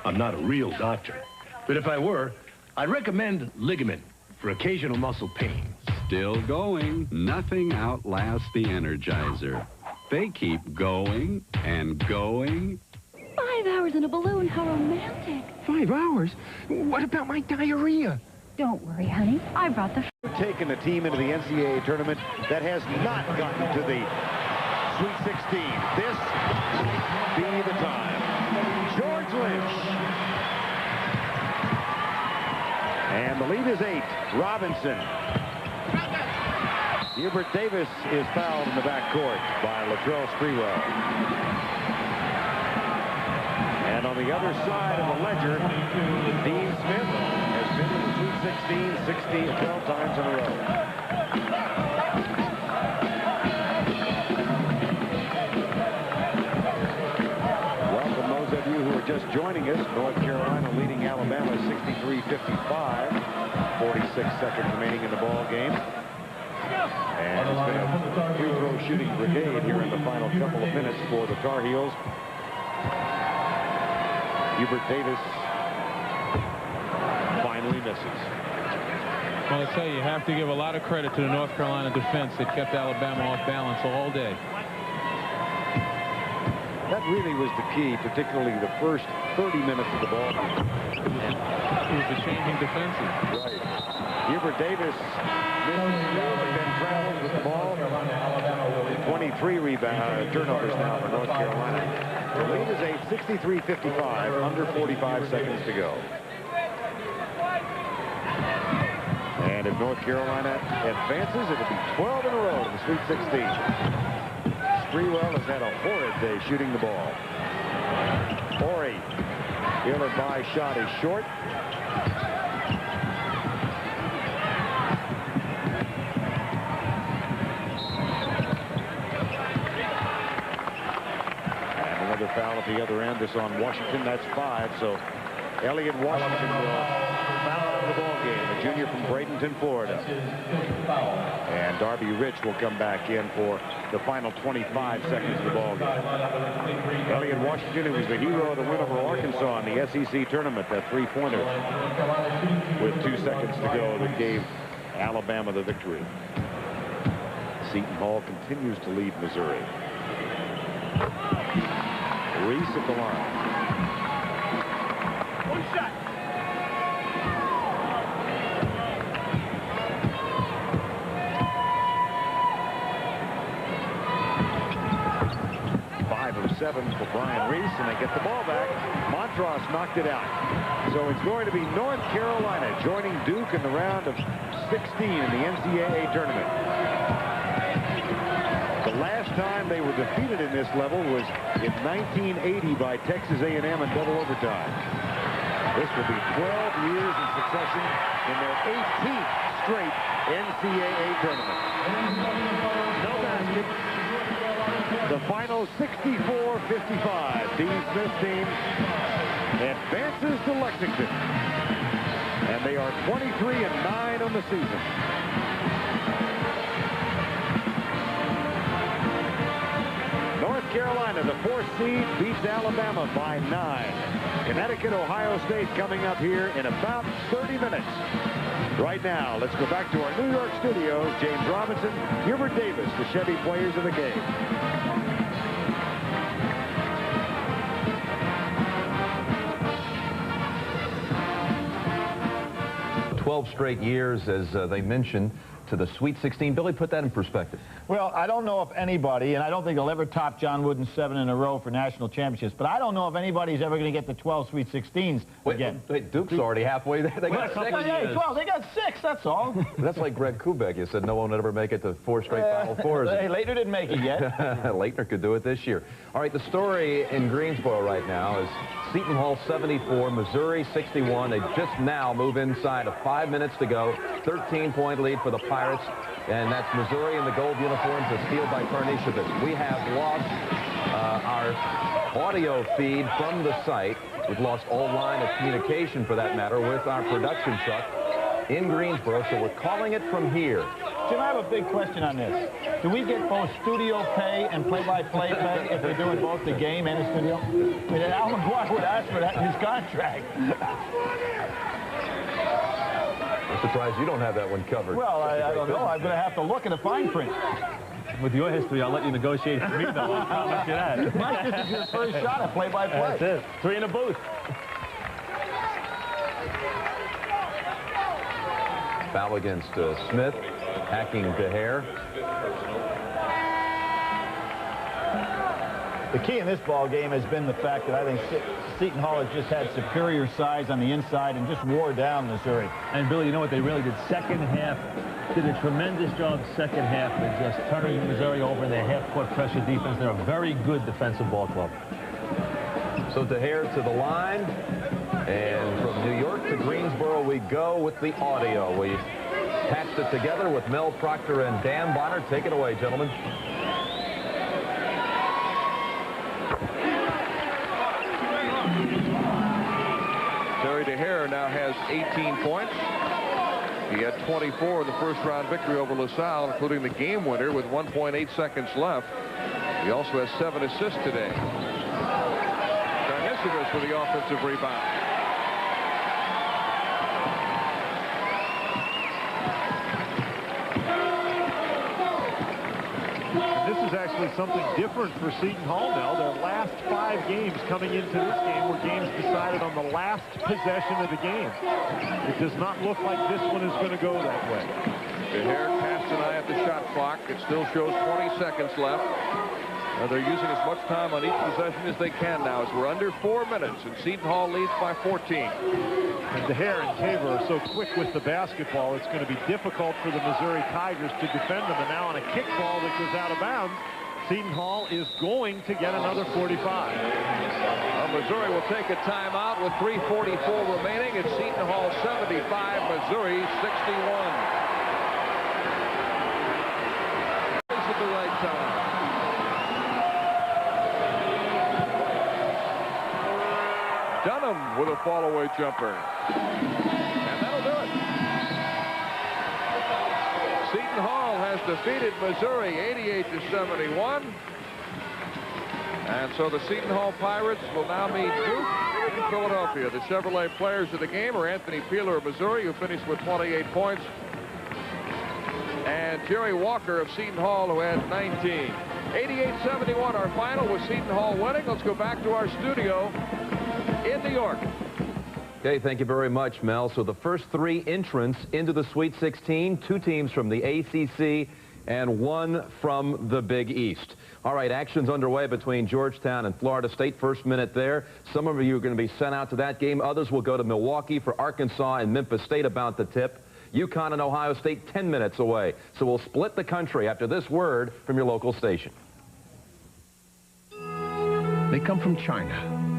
I'm not a real doctor, but if I were, I'd recommend ligament for occasional muscle pain. Still going. Nothing outlasts the Energizer. They keep going and going. 5 hours in a balloon, how romantic. 5 hours? What about my diarrhea? Don't worry, honey. I brought the... Taking the team into the NCAA tournament that has not gotten to the Sweet 16. This might be the time. George Lynch. And the lead is 8. Robinson. Hubert Davis is fouled in the backcourt by Latrell Sprewell. And on the other side of the ledger, Dean Smith has been in the Sweet 16 12 times in a row. Welcome those of you who are just joining us. North Carolina leading Alabama 63-55. 46 seconds remaining in the ball game. And it's been a free throw shooting brigade here in the final couple of minutes for the Tar Heels. Hubert Davis finally misses. Well, I tell you, you have to give a lot of credit to the North Carolina defense that kept Alabama off balance all day. That really was the key, particularly the first 30 minutes of the ball game. It was the changing defenses. Right. Hubert Davis misses, but then travels with the ball. 23 turnovers now for North Carolina. The lead is a 63-55, under 45 seconds to go. And if North Carolina advances, it'll be 12 in a row to the Sweet 16. Sprewell has had a horrid day shooting the ball. Horry, Hiller by shot is short. And another foul at the other end. This on Washington. That's 5. So Elliot Washington will foul out of the ball game. A junior from Bradenton, Florida. And Darby Rich will come back in for the final 25 seconds of the ball game. Elliot Washington, who was the hero of the win over Arkansas in the SEC tournament, that three-pointer with 2 seconds to go that gave Alabama the victory. Seton Hall continues to lead Missouri. Reese at the line. One shot. 5 of 7 for Brian Reese, and they get the ball back. Montross knocked it out. So it's going to be North Carolina joining Duke in the round of 16 in the NCAA tournament. The last time they were defeated in this level was in 1980 by Texas A&M in double overtime. This will be 12 years in succession in their 18th straight NCAA tournament. No basket. The final 64-55. Dean Smith team advances to Lexington. And they are 23-9 on the season. North Carolina, the 4th seed, beats Alabama by 9. Connecticut, Ohio State coming up here in about 30 minutes. Right now, let's go back to our New York studios. James Robinson, Hubert Davis, the Chevy players of the game. 12 straight years, as they mentioned, to the Sweet 16. Billy, put that in perspective. Well, I don't know if anybody, and I don't think he'll ever top John Wooden's 7 in a row for national championships, but I don't know if anybody's ever going to get the 12 Sweet 16s again. Wait, Duke's already halfway there. They got 6. Hey, 12, they got 6, that's all. That's like Greg Kubek. You said no one would ever make it to 4 straight Final Fours. Hey, Leitner didn't make it yet. Leitner could do it this year. All right, the story in Greensboro right now is Seton Hall 74, Missouri 61. They just now move inside of 5 minutes to go. 13-point lead for the Pirates. And that's Missouri in the gold uniforms, a steal by Karnisovich. We have lost our audio feed from the site. We've lost all line of communication, for that matter, with our production truck in Greensboro, so we're calling it from here. Jim, I have a big question on this. Do we get both studio pay and play-by-play pay if we're doing both the game and the studio? I mean, Al McGuire would ask for that in his contract. I'm surprised you don't have that one covered. Well, I don't know. I'm going to have to look at the fine print. With your history, I'll let you negotiate for me, though. I'll promise you that. Mike, this is your first shot at play-by-play. That's it. 3 in the booth. Foul against Smith, hacking DeHare. The key in this ball game has been the fact that I think Seton Hall has just had superior size on the inside and just wore down Missouri. And Billy, you know what they really did? Second half, did a tremendous job second half of just turning Missouri over in their half-court pressure defense. They're a very good defensive ball club. So DeHare to the line. And from New York to Greensboro we go with the audio. We patched it together with Mel Proctor and Dan Bonner. Take it away, gentlemen. Terry DeHare now has 18 points. He had 24 in the first-round victory over LaSalle, including the game winner with 1.8 seconds left. He also has 7 assists today. Eusebius with the offensive rebound. This is actually something different for Seton Hall now. Their last 5 games coming into this game were games decided on the last possession of the game. It does not look like this one is going to go that way. DeHare casts an eye at the shot clock. It still shows 20 seconds left. They're using as much time on each possession as they can now, as we're under 4 minutes, and Seton Hall leads by 14. And DeHare and Tabor are so quick with the basketball, it's going to be difficult for the Missouri Tigers to defend them. And now on a kickball that goes out of bounds, Seton Hall is going to get another 45. Well, Missouri will take a timeout with 3:44 remaining. It's Seton Hall 75, Missouri 61. At the right time. Dunham with a fall-away jumper. And that'll do it. Seton Hall has defeated Missouri 88-71. And so the Seton Hall Pirates will now meet Duke in Philadelphia. The Chevrolet players of the game are Anthony Peeler of Missouri, who finished with 28 points, and Jerry Walker of Seton Hall, who had 19. 88-71, our final with Seton Hall winning. Let's go back to our studio in New York. Okay, thank you very much, Mel. So the first 3 entrants into the Sweet 16, 2 teams from the ACC and 1 from the Big East. All right, action's underway between Georgetown and Florida State. First minute there. Some of you are going to be sent out to that game. Others will go to Milwaukee for Arkansas and Memphis State about the tip. UConn and Ohio State 10 minutes away. So we'll split the country after this word from your local station. They come from China,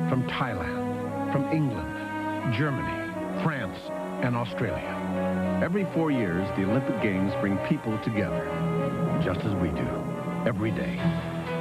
from Thailand, from England, Germany, France, and Australia. Every 4 years, the Olympic Games bring people together, just as we do, every day.